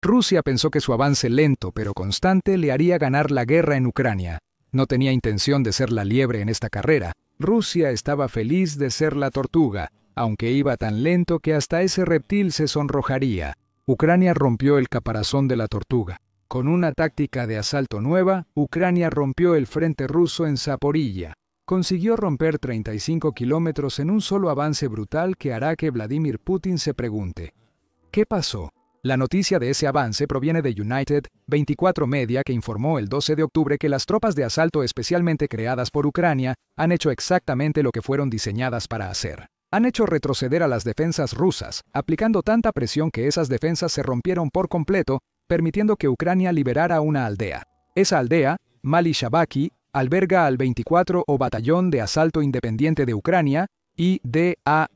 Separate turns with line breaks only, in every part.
Rusia pensó que su avance lento pero constante le haría ganar la guerra en Ucrania. No tenía intención de ser la liebre en esta carrera. Rusia estaba feliz de ser la tortuga, aunque iba tan lento que hasta ese reptil se sonrojaría. Ucrania rompió el caparazón de la tortuga. Con una táctica de asalto nueva, Ucrania rompió el frente ruso en Zaporilla. Consiguió romper 35 kilómetros en un solo avance brutal que hará que Vladimir Putin se pregunte: ¿qué pasó? La noticia de ese avance proviene de United 24 Media, que informó el 12 de octubre que las tropas de asalto especialmente creadas por Ucrania han hecho exactamente lo que fueron diseñadas para hacer. Han hecho retroceder a las defensas rusas, aplicando tanta presión que esas defensas se rompieron por completo, permitiendo que Ucrania liberara una aldea. Esa aldea, Mali Shabaki, alberga al 24 o Batallón de Asalto Independiente de Ucrania, IDAR,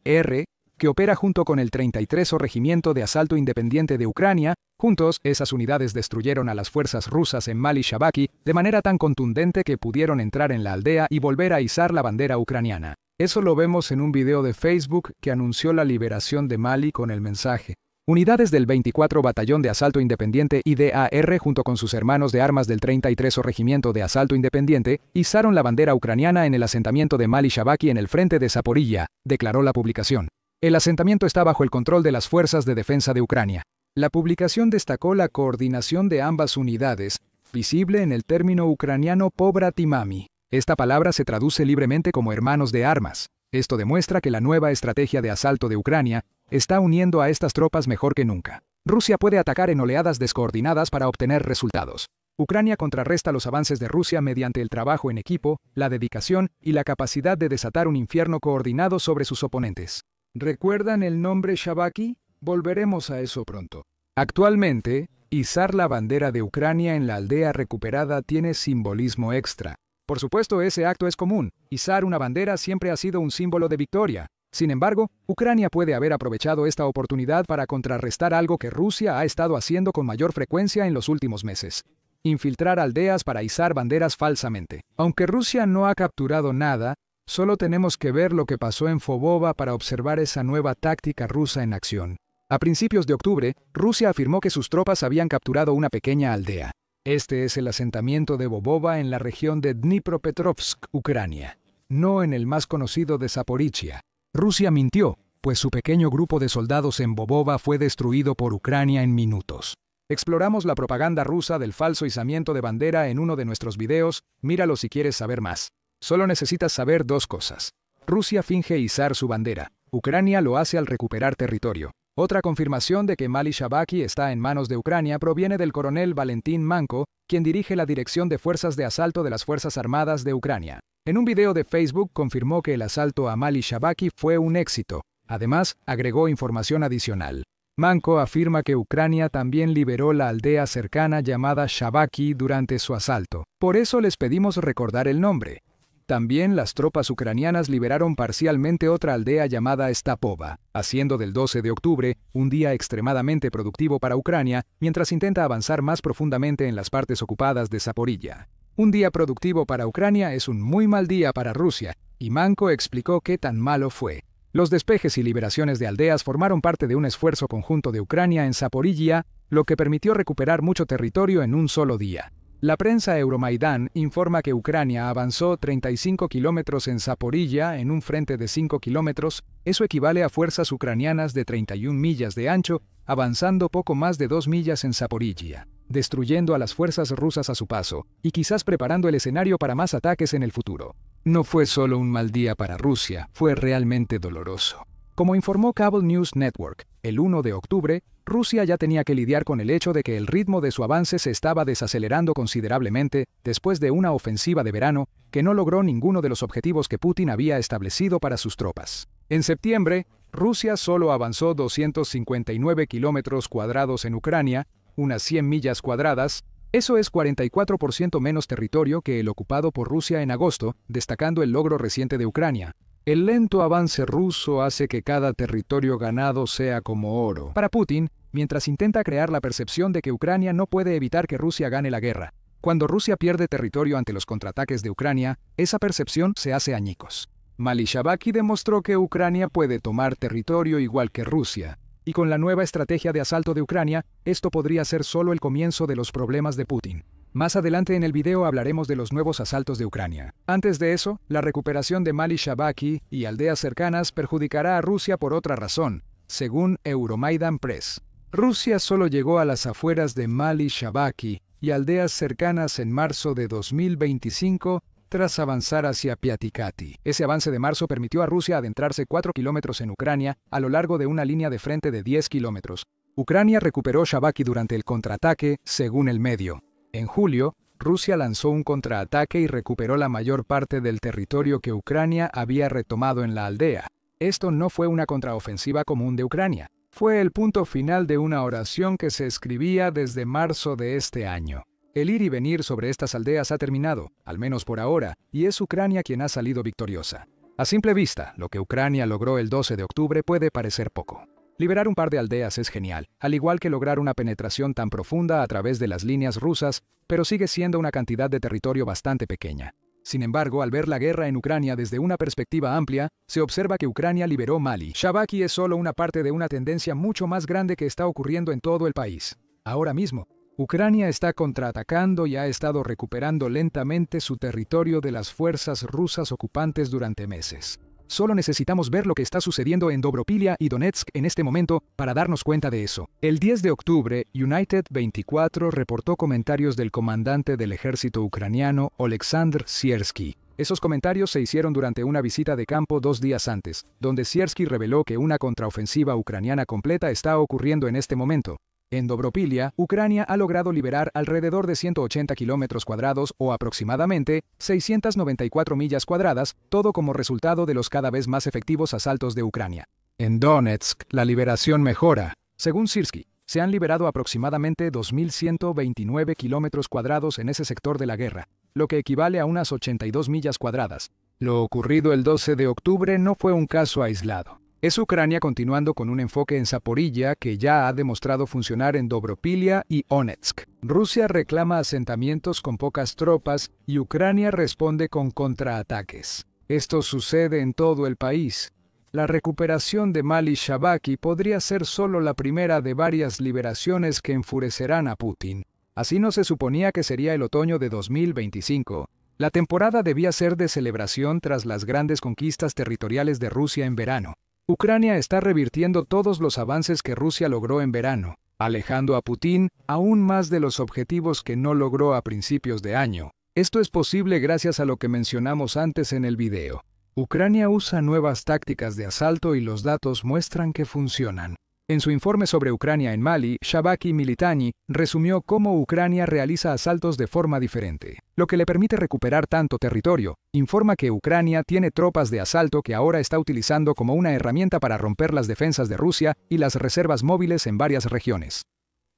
que opera junto con el 33 Regimiento de Asalto Independiente de Ucrania. Juntos, esas unidades destruyeron a las fuerzas rusas en Mali Shabaki de manera tan contundente que pudieron entrar en la aldea y volver a izar la bandera ucraniana. Eso lo vemos en un video de Facebook que anunció la liberación de Mali con el mensaje: unidades del 24 Batallón de Asalto Independiente IDAR junto con sus hermanos de armas del 33 Regimiento de Asalto Independiente izaron la bandera ucraniana en el asentamiento de Mali Shabaki en el frente de Zaporilla, declaró la publicación. El asentamiento está bajo el control de las Fuerzas de Defensa de Ucrania. La publicación destacó la coordinación de ambas unidades, visible en el término ucraniano pobratimami. Esta palabra se traduce libremente como hermanos de armas. Esto demuestra que la nueva estrategia de asalto de Ucrania está uniendo a estas tropas mejor que nunca. Rusia puede atacar en oleadas descoordinadas para obtener resultados. Ucrania contrarresta los avances de Rusia mediante el trabajo en equipo, la dedicación y la capacidad de desatar un infierno coordinado sobre sus oponentes. ¿Recuerdan el nombre Shabaki? Volveremos a eso pronto. Actualmente, izar la bandera de Ucrania en la aldea recuperada tiene simbolismo extra. Por supuesto, ese acto es común. Izar una bandera siempre ha sido un símbolo de victoria. Sin embargo, Ucrania puede haber aprovechado esta oportunidad para contrarrestar algo que Rusia ha estado haciendo con mayor frecuencia en los últimos meses: infiltrar aldeas para izar banderas falsamente. Aunque Rusia no ha capturado nada, solo tenemos que ver lo que pasó en Fobova para observar esa nueva táctica rusa en acción. A principios de octubre, Rusia afirmó que sus tropas habían capturado una pequeña aldea. Este es el asentamiento de Bobova en la región de Dnipropetrovsk, Ucrania, no en el más conocido de Zaporizhia. Rusia mintió, pues su pequeño grupo de soldados en Bobova fue destruido por Ucrania en minutos. Exploramos la propaganda rusa del falso izamiento de bandera en uno de nuestros videos. Míralo si quieres saber más. Solo necesitas saber dos cosas. Rusia finge izar su bandera. Ucrania lo hace al recuperar territorio. Otra confirmación de que Mali Shabaki está en manos de Ucrania proviene del coronel Valentín Manko, quien dirige la Dirección de Fuerzas de Asalto de las Fuerzas Armadas de Ucrania. En un video de Facebook confirmó que el asalto a Mali Shabaki fue un éxito. Además, agregó información adicional. Manko afirma que Ucrania también liberó la aldea cercana llamada Shabaki durante su asalto. Por eso les pedimos recordar el nombre. También las tropas ucranianas liberaron parcialmente otra aldea llamada Stapova, haciendo del 12 de octubre un día extremadamente productivo para Ucrania, mientras intenta avanzar más profundamente en las partes ocupadas de Zaporilla. Un día productivo para Ucrania es un muy mal día para Rusia, y Manko explicó qué tan malo fue. Los despejes y liberaciones de aldeas formaron parte de un esfuerzo conjunto de Ucrania en Zaporilla, lo que permitió recuperar mucho territorio en un solo día. La prensa Euromaidán informa que Ucrania avanzó 35 kilómetros en Zaporilla en un frente de 5 kilómetros. Eso equivale a fuerzas ucranianas de 31 millas de ancho, avanzando poco más de 2 millas en Zaporilla, destruyendo a las fuerzas rusas a su paso, y quizás preparando el escenario para más ataques en el futuro. No fue solo un mal día para Rusia, fue realmente doloroso. Como informó Cable News Network, el 1 de octubre, Rusia ya tenía que lidiar con el hecho de que el ritmo de su avance se estaba desacelerando considerablemente después de una ofensiva de verano que no logró ninguno de los objetivos que Putin había establecido para sus tropas. En septiembre, Rusia solo avanzó 259 kilómetros cuadrados en Ucrania, unas 100 millas cuadradas. Eso es 44% menos territorio que el ocupado por Rusia en agosto, destacando el logro reciente de Ucrania. El lento avance ruso hace que cada territorio ganado sea como oro para Putin, mientras intenta crear la percepción de que Ucrania no puede evitar que Rusia gane la guerra. Cuando Rusia pierde territorio ante los contraataques de Ucrania, esa percepción se hace añicos. Mali Shabaki demostró que Ucrania puede tomar territorio igual que Rusia. Y con la nueva estrategia de asalto de Ucrania, esto podría ser solo el comienzo de los problemas de Putin. Más adelante en el video hablaremos de los nuevos asaltos de Ucrania. Antes de eso, la recuperación de Mali Shabaki y aldeas cercanas perjudicará a Rusia por otra razón, según Euromaidan Press. Rusia solo llegó a las afueras de Mali Shabaki y aldeas cercanas en marzo de 2025 tras avanzar hacia Piatikati. Ese avance de marzo permitió a Rusia adentrarse 4 kilómetros en Ucrania a lo largo de una línea de frente de 10 kilómetros. Ucrania recuperó Shabaki durante el contraataque, según el medio. En julio, Rusia lanzó un contraataque y recuperó la mayor parte del territorio que Ucrania había retomado en la aldea. Esto no fue una contraofensiva común de Ucrania. Fue el punto final de una oración que se escribía desde marzo de este año. El ir y venir sobre estas aldeas ha terminado, al menos por ahora, y es Ucrania quien ha salido victoriosa. A simple vista, lo que Ucrania logró el 12 de octubre puede parecer poco. Liberar un par de aldeas es genial, al igual que lograr una penetración tan profunda a través de las líneas rusas, pero sigue siendo una cantidad de territorio bastante pequeña. Sin embargo, al ver la guerra en Ucrania desde una perspectiva amplia, se observa que Ucrania liberó Mali. Shabaki es solo una parte de una tendencia mucho más grande que está ocurriendo en todo el país. Ahora mismo, Ucrania está contraatacando y ha estado recuperando lentamente su territorio de las fuerzas rusas ocupantes durante meses. Solo necesitamos ver lo que está sucediendo en Dobropilia y Donetsk en este momento para darnos cuenta de eso. El 10 de octubre, United 24 reportó comentarios del comandante del ejército ucraniano, Oleksandr Siersky. Esos comentarios se hicieron durante una visita de campo 2 días antes, donde Siersky reveló que una contraofensiva ucraniana completa está ocurriendo en este momento. En Dobropilia, Ucrania ha logrado liberar alrededor de 180 kilómetros cuadrados o aproximadamente 694 millas cuadradas, todo como resultado de los cada vez más efectivos asaltos de Ucrania. En Donetsk, la liberación mejora. Según Siersky, se han liberado aproximadamente 2.129 kilómetros cuadrados en ese sector de la guerra, lo que equivale a unas 82 millas cuadradas. Lo ocurrido el 12 de octubre no fue un caso aislado. Es Ucrania continuando con un enfoque en Zaporilla que ya ha demostrado funcionar en Dobropilia y Donetsk. Rusia reclama asentamientos con pocas tropas y Ucrania responde con contraataques. Esto sucede en todo el país. La recuperación de Mali Shabaki podría ser solo la primera de varias liberaciones que enfurecerán a Putin. Así no se suponía que sería el otoño de 2025. La temporada debía ser de celebración tras las grandes conquistas territoriales de Rusia en verano. Ucrania está revirtiendo todos los avances que Rusia logró en verano, alejando a Putin aún más de los objetivos que no logró a principios de año. Esto es posible gracias a lo que mencionamos antes en el video. Ucrania usa nuevas tácticas de asalto y los datos muestran que funcionan. En su informe sobre Ucrania en Mali, Shabaki Militani resumió cómo Ucrania realiza asaltos de forma diferente, lo que le permite recuperar tanto territorio. Informa que Ucrania tiene tropas de asalto que ahora está utilizando como una herramienta para romper las defensas de Rusia y las reservas móviles en varias regiones.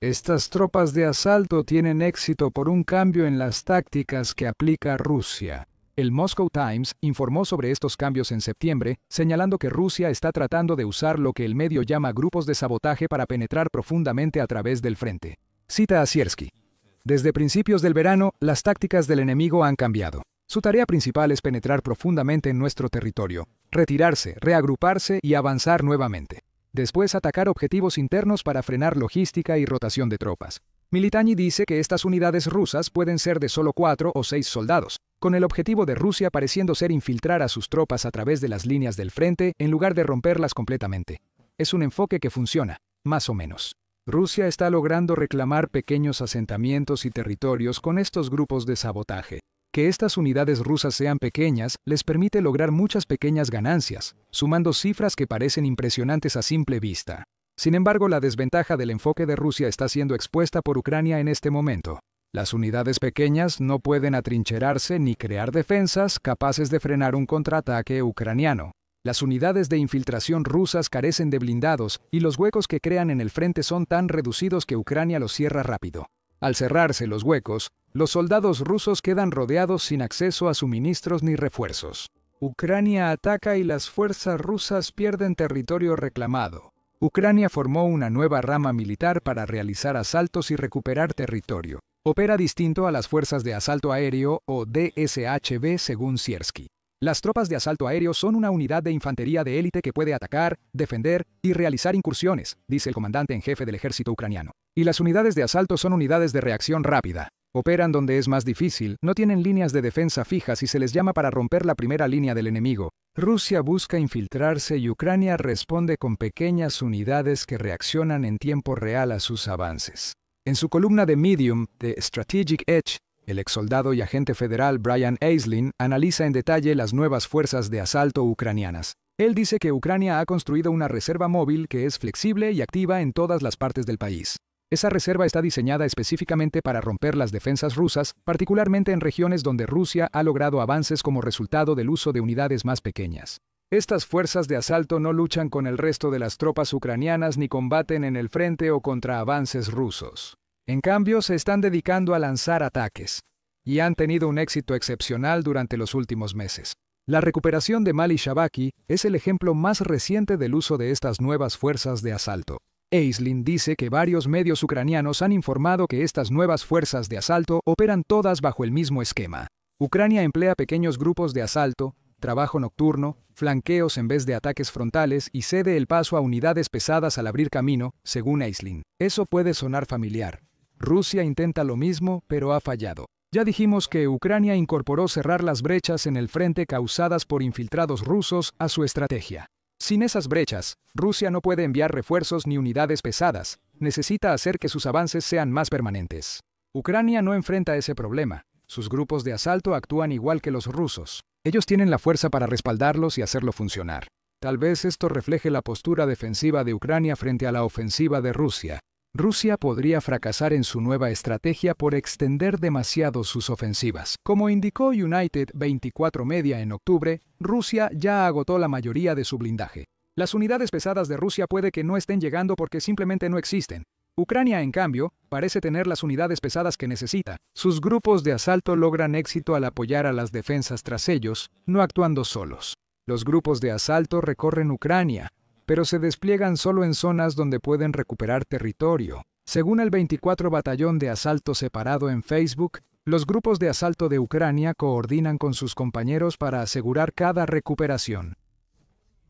Estas tropas de asalto tienen éxito por un cambio en las tácticas que aplica Rusia. El Moscow Times informó sobre estos cambios en septiembre, señalando que Rusia está tratando de usar lo que el medio llama grupos de sabotaje para penetrar profundamente a través del frente. Cita a Siersky. Desde principios del verano, las tácticas del enemigo han cambiado. Su tarea principal es penetrar profundamente en nuestro territorio, retirarse, reagruparse y avanzar nuevamente. Después atacar objetivos internos para frenar logística y rotación de tropas. Militani dice que estas unidades rusas pueden ser de solo 4 o 6 soldados, con el objetivo de Rusia pareciendo ser infiltrar a sus tropas a través de las líneas del frente en lugar de romperlas completamente. Es un enfoque que funciona, más o menos. Rusia está logrando reclamar pequeños asentamientos y territorios con estos grupos de sabotaje. Que estas unidades rusas sean pequeñas les permite lograr muchas pequeñas ganancias, sumando cifras que parecen impresionantes a simple vista. Sin embargo, la desventaja del enfoque de Rusia está siendo expuesta por Ucrania en este momento. Las unidades pequeñas no pueden atrincherarse ni crear defensas capaces de frenar un contraataque ucraniano. Las unidades de infiltración rusas carecen de blindados y los huecos que crean en el frente son tan reducidos que Ucrania los cierra rápido. Al cerrarse los huecos, los soldados rusos quedan rodeados sin acceso a suministros ni refuerzos. Ucrania ataca y las fuerzas rusas pierden territorio reclamado. Ucrania formó una nueva rama militar para realizar asaltos y recuperar territorio. Opera distinto a las fuerzas de asalto aéreo o DSHB según Siersky. Las tropas de asalto aéreo son una unidad de infantería de élite que puede atacar, defender y realizar incursiones, dice el comandante en jefe del ejército ucraniano. Y las unidades de asalto son unidades de reacción rápida. Operan donde es más difícil, no tienen líneas de defensa fijas y se les llama para romper la primera línea del enemigo. Rusia busca infiltrarse y Ucrania responde con pequeñas unidades que reaccionan en tiempo real a sus avances. En su columna de Medium, The Strategic Edge, el exsoldado y agente federal Brian Aisling analiza en detalle las nuevas fuerzas de asalto ucranianas. Él dice que Ucrania ha construido una reserva móvil que es flexible y activa en todas las partes del país. Esa reserva está diseñada específicamente para romper las defensas rusas, particularmente en regiones donde Rusia ha logrado avances como resultado del uso de unidades más pequeñas. Estas fuerzas de asalto no luchan con el resto de las tropas ucranianas ni combaten en el frente o contra avances rusos. En cambio, se están dedicando a lanzar ataques, y han tenido un éxito excepcional durante los últimos meses. La recuperación de Mali Shabaki es el ejemplo más reciente del uso de estas nuevas fuerzas de asalto. Aisling dice que varios medios ucranianos han informado que estas nuevas fuerzas de asalto operan todas bajo el mismo esquema. Ucrania emplea pequeños grupos de asalto, trabajo nocturno, flanqueos en vez de ataques frontales y cede el paso a unidades pesadas al abrir camino, según Aisling. Eso puede sonar familiar. Rusia intenta lo mismo, pero ha fallado. Ya dijimos que Ucrania incorporó cerrar las brechas en el frente causadas por infiltrados rusos a su estrategia. Sin esas brechas, Rusia no puede enviar refuerzos ni unidades pesadas, necesita hacer que sus avances sean más permanentes. Ucrania no enfrenta ese problema, sus grupos de asalto actúan igual que los rusos. Ellos tienen la fuerza para respaldarlos y hacerlo funcionar. Tal vez esto refleje la postura defensiva de Ucrania frente a la ofensiva de Rusia. Rusia podría fracasar en su nueva estrategia por extender demasiado sus ofensivas. Como indicó United 24 Media en octubre, Rusia ya agotó la mayoría de su blindaje. Las unidades pesadas de Rusia puede que no estén llegando porque simplemente no existen. Ucrania, en cambio, parece tener las unidades pesadas que necesita. Sus grupos de asalto logran éxito al apoyar a las defensas tras ellos, no actuando solos. Los grupos de asalto recorren Ucrania, pero se despliegan solo en zonas donde pueden recuperar territorio. Según el 24 Batallón de Asalto Separado en Facebook, los grupos de asalto de Ucrania coordinan con sus compañeros para asegurar cada recuperación.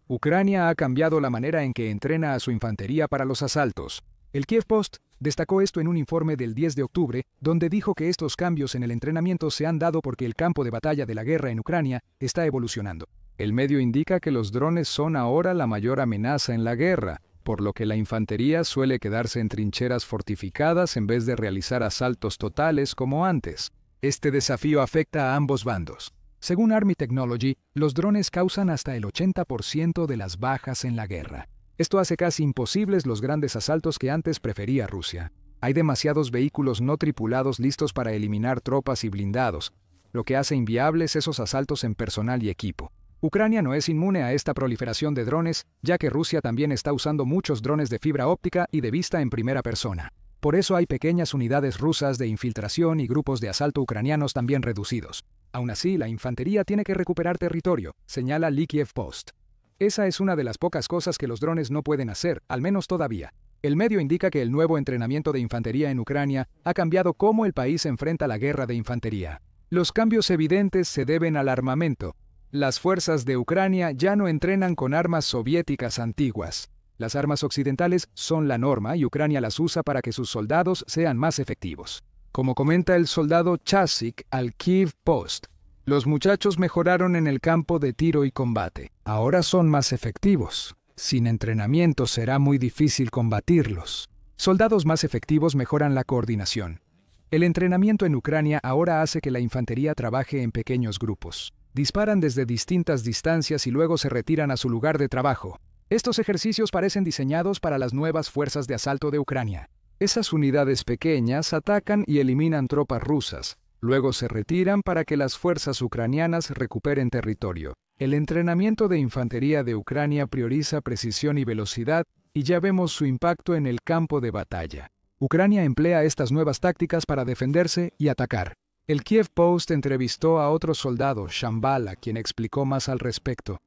Ucrania ha cambiado la manera en que entrena a su infantería para los asaltos. El Kiev Post destacó esto en un informe del 10 de octubre, donde dijo que estos cambios en el entrenamiento se han dado porque el campo de batalla de la guerra en Ucrania está evolucionando. El medio indica que los drones son ahora la mayor amenaza en la guerra, por lo que la infantería suele quedarse en trincheras fortificadas en vez de realizar asaltos totales como antes. Este desafío afecta a ambos bandos. Según Army Technology, los drones causan hasta el 80% de las bajas en la guerra. Esto hace casi imposibles los grandes asaltos que antes prefería Rusia. Hay demasiados vehículos no tripulados listos para eliminar tropas y blindados, lo que hace inviables esos asaltos en personal y equipo. Ucrania no es inmune a esta proliferación de drones, ya que Rusia también está usando muchos drones de fibra óptica y de vista en primera persona. Por eso hay pequeñas unidades rusas de infiltración y grupos de asalto ucranianos también reducidos. Aún así, la infantería tiene que recuperar territorio, señala Kiev Post. Esa es una de las pocas cosas que los drones no pueden hacer, al menos todavía. El medio indica que el nuevo entrenamiento de infantería en Ucrania ha cambiado cómo el país enfrenta la guerra de infantería. Los cambios evidentes se deben al armamento. Las fuerzas de Ucrania ya no entrenan con armas soviéticas antiguas. Las armas occidentales son la norma y Ucrania las usa para que sus soldados sean más efectivos. Como comenta el soldado Chasik al Kiev Post, los muchachos mejoraron en el campo de tiro y combate. Ahora son más efectivos. Sin entrenamiento será muy difícil combatirlos. Soldados más efectivos mejoran la coordinación. El entrenamiento en Ucrania ahora hace que la infantería trabaje en pequeños grupos. Disparan desde distintas distancias y luego se retiran a su lugar de trabajo. Estos ejercicios parecen diseñados para las nuevas fuerzas de asalto de Ucrania. Esas unidades pequeñas atacan y eliminan tropas rusas. Luego se retiran para que las fuerzas ucranianas recuperen territorio. El entrenamiento de infantería de Ucrania prioriza precisión y velocidad, y ya vemos su impacto en el campo de batalla. Ucrania emplea estas nuevas tácticas para defenderse y atacar. El Kiev Post entrevistó a otro soldado, Shambhala, quien explicó más al respecto.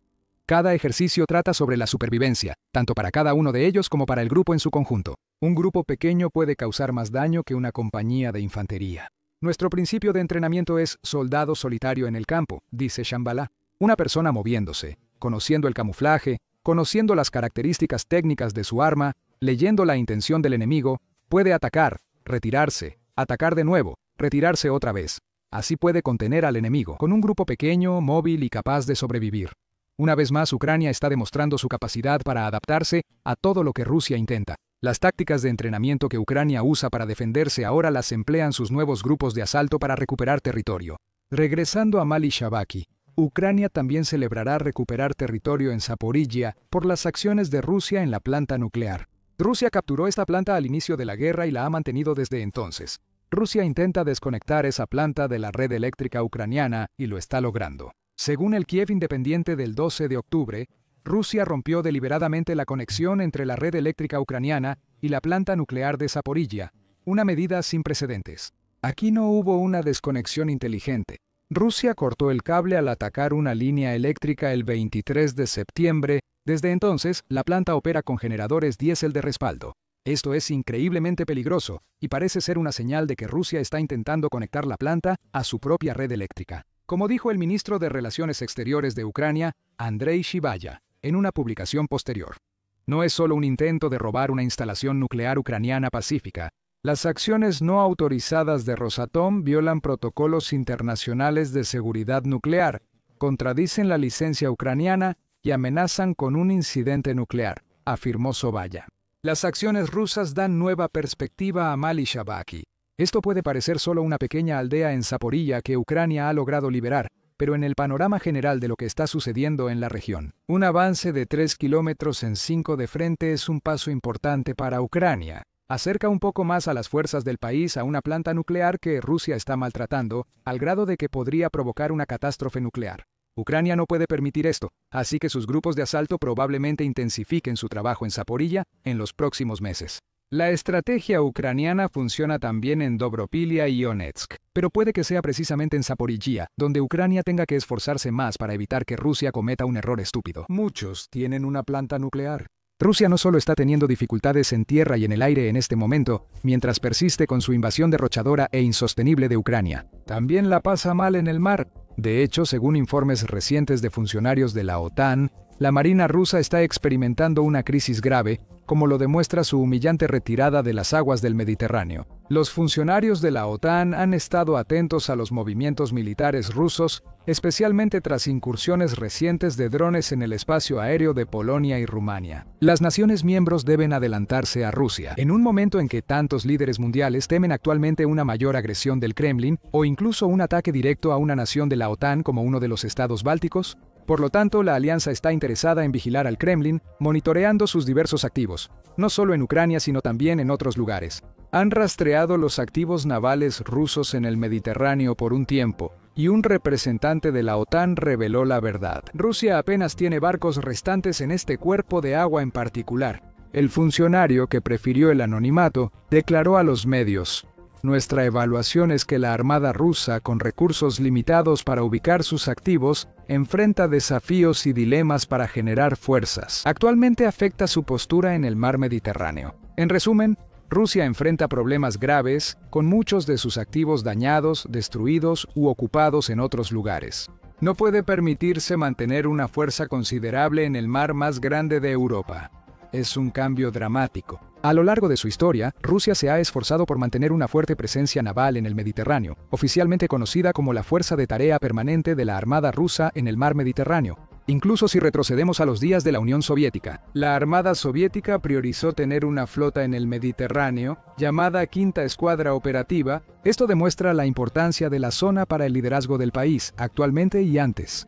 Cada ejercicio trata sobre la supervivencia, tanto para cada uno de ellos como para el grupo en su conjunto. Un grupo pequeño puede causar más daño que una compañía de infantería. Nuestro principio de entrenamiento es soldado solitario en el campo, dice Shambhala. Una persona moviéndose, conociendo el camuflaje, conociendo las características técnicas de su arma, leyendo la intención del enemigo, puede atacar, retirarse, atacar de nuevo, retirarse otra vez. Así puede contener al enemigo, con un grupo pequeño, móvil y capaz de sobrevivir. Una vez más, Ucrania está demostrando su capacidad para adaptarse a todo lo que Rusia intenta. Las tácticas de entrenamiento que Ucrania usa para defenderse ahora las emplean sus nuevos grupos de asalto para recuperar territorio. Regresando a Mali Shabaki, Ucrania también celebrará recuperar territorio en Zaporizhia por las acciones de Rusia en la planta nuclear. Rusia capturó esta planta al inicio de la guerra y la ha mantenido desde entonces. Rusia intenta desconectar esa planta de la red eléctrica ucraniana y lo está logrando. Según el Kiev Independiente del 12 de octubre, Rusia rompió deliberadamente la conexión entre la red eléctrica ucraniana y la planta nuclear de Zaporizhia, una medida sin precedentes. Aquí no hubo una desconexión inteligente. Rusia cortó el cable al atacar una línea eléctrica el 23 de septiembre. Desde entonces, la planta opera con generadores diésel de respaldo. Esto es increíblemente peligroso y parece ser una señal de que Rusia está intentando conectar la planta a su propia red eléctrica. Como dijo el ministro de Relaciones Exteriores de Ucrania, Andrei Shibaya, en una publicación posterior. No es solo un intento de robar una instalación nuclear ucraniana pacífica. Las acciones no autorizadas de Rosatom violan protocolos internacionales de seguridad nuclear, contradicen la licencia ucraniana y amenazan con un incidente nuclear, afirmó Sobaya. Las acciones rusas dan nueva perspectiva a Mali Shabaki. Esto puede parecer solo una pequeña aldea en Zaporizhia que Ucrania ha logrado liberar, pero en el panorama general de lo que está sucediendo en la región, un avance de 3 kilómetros en 5 de frente es un paso importante para Ucrania. Acerca un poco más a las fuerzas del país a una planta nuclear que Rusia está maltratando, al grado de que podría provocar una catástrofe nuclear. Ucrania no puede permitir esto, así que sus grupos de asalto probablemente intensifiquen su trabajo en Zaporizhia en los próximos meses. La estrategia ucraniana funciona también en Dobropilia y Donetsk, pero puede que sea precisamente en Zaporizhia, donde Ucrania tenga que esforzarse más para evitar que Rusia cometa un error estúpido. Muchos tienen una planta nuclear. Rusia no solo está teniendo dificultades en tierra y en el aire en este momento, mientras persiste con su invasión derrochadora e insostenible de Ucrania, también la pasa mal en el mar. De hecho, según informes recientes de funcionarios de la OTAN, la Marina rusa está experimentando una crisis grave, como lo demuestra su humillante retirada de las aguas del Mediterráneo. Los funcionarios de la OTAN han estado atentos a los movimientos militares rusos, especialmente tras incursiones recientes de drones en el espacio aéreo de Polonia y Rumania. Las naciones miembros deben adelantarse a Rusia. En un momento en que tantos líderes mundiales temen actualmente una mayor agresión del Kremlin o incluso un ataque directo a una nación de la OTAN como uno de los estados bálticos, por lo tanto, la alianza está interesada en vigilar al Kremlin, monitoreando sus diversos activos, no solo en Ucrania sino también en otros lugares. Han rastreado los activos navales rusos en el Mediterráneo por un tiempo, y un representante de la OTAN reveló la verdad. Rusia apenas tiene barcos restantes en este cuerpo de agua en particular. El funcionario, que prefirió el anonimato, declaró a los medios: "Nuestra evaluación es que la Armada rusa, con recursos limitados para ubicar sus activos, enfrenta desafíos y dilemas para generar fuerzas. Actualmente afecta su postura en el mar Mediterráneo. En resumen, Rusia enfrenta problemas graves, con muchos de sus activos dañados, destruidos u ocupados en otros lugares. No puede permitirse mantener una fuerza considerable en el mar más grande de Europa. Es un cambio dramático. A lo largo de su historia, Rusia se ha esforzado por mantener una fuerte presencia naval en el Mediterráneo, oficialmente conocida como la Fuerza de Tarea Permanente de la Armada Rusa en el mar Mediterráneo. Incluso si retrocedemos a los días de la Unión Soviética, la Armada Soviética priorizó tener una flota en el Mediterráneo, llamada Quinta Escuadra Operativa. Esto demuestra la importancia de la zona para el liderazgo del país, actualmente y antes.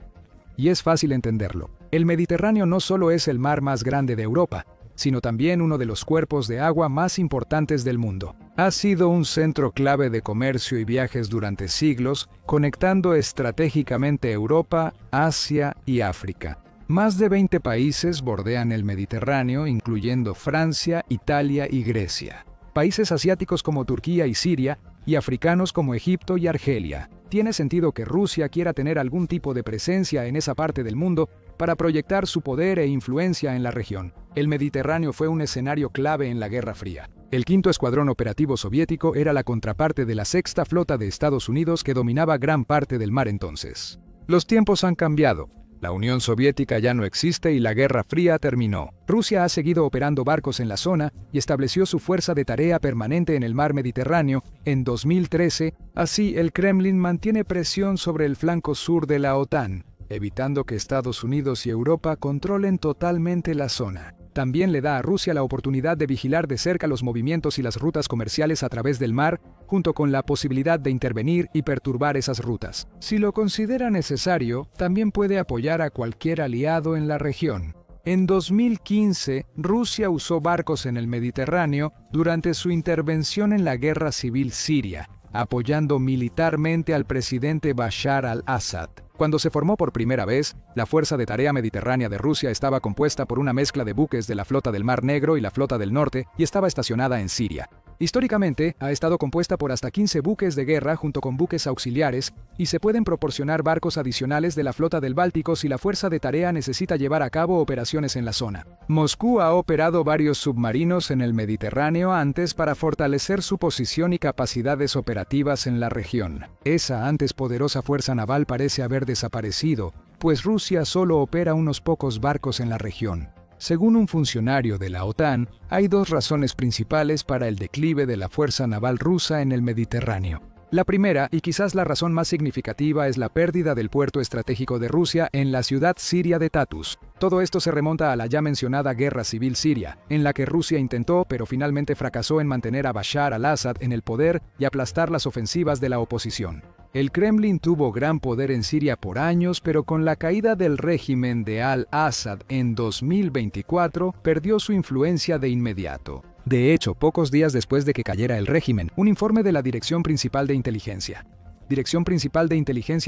Y es fácil entenderlo. El Mediterráneo no solo es el mar más grande de Europa, sino también uno de los cuerpos de agua más importantes del mundo. Ha sido un centro clave de comercio y viajes durante siglos, conectando estratégicamente Europa, Asia y África. Más de 20 países bordean el Mediterráneo, incluyendo Francia, Italia y Grecia. Países asiáticos como Turquía y Siria, y africanos como Egipto y Argelia. Tiene sentido que Rusia quiera tener algún tipo de presencia en esa parte del mundo para proyectar su poder e influencia en la región. El Mediterráneo fue un escenario clave en la Guerra Fría. El Quinto Escuadrón Operativo Soviético era la contraparte de la Sexta Flota de Estados Unidos que dominaba gran parte del mar entonces. Los tiempos han cambiado. La Unión Soviética ya no existe y la Guerra Fría terminó. Rusia ha seguido operando barcos en la zona y estableció su fuerza de tarea permanente en el mar Mediterráneo en 2013. Así, el Kremlin mantiene presión sobre el flanco sur de la OTAN, evitando que Estados Unidos y Europa controlen totalmente la zona. También le da a Rusia la oportunidad de vigilar de cerca los movimientos y las rutas comerciales a través del mar, junto con la posibilidad de intervenir y perturbar esas rutas. Si lo considera necesario, también puede apoyar a cualquier aliado en la región. En 2015, Rusia usó barcos en el Mediterráneo durante su intervención en la guerra civil siria, apoyando militarmente al presidente Bashar al-Assad. Cuando se formó por primera vez, la Fuerza de Tarea Mediterránea de Rusia estaba compuesta por una mezcla de buques de la Flota del Mar Negro y la Flota del Norte y estaba estacionada en Siria. Históricamente, ha estado compuesta por hasta 15 buques de guerra junto con buques auxiliares, y se pueden proporcionar barcos adicionales de la Flota del Báltico si la Fuerza de Tarea necesita llevar a cabo operaciones en la zona. Moscú ha operado varios submarinos en el Mediterráneo antes para fortalecer su posición y capacidades operativas en la región. Esa antes poderosa fuerza naval parece haber desaparecido, pues Rusia solo opera unos pocos barcos en la región. Según un funcionario de la OTAN, hay dos razones principales para el declive de la fuerza naval rusa en el Mediterráneo. La primera, y quizás la razón más significativa, es la pérdida del puerto estratégico de Rusia en la ciudad siria de Tartus. Todo esto se remonta a la ya mencionada Guerra Civil Siria, en la que Rusia intentó, pero finalmente fracasó en mantener a Bashar al-Assad en el poder y aplastar las ofensivas de la oposición. El Kremlin tuvo gran poder en Siria por años, pero con la caída del régimen de al-Assad en 2024, perdió su influencia de inmediato. De hecho, pocos días después de que cayera el régimen, un informe de la Dirección Principal de Inteligencia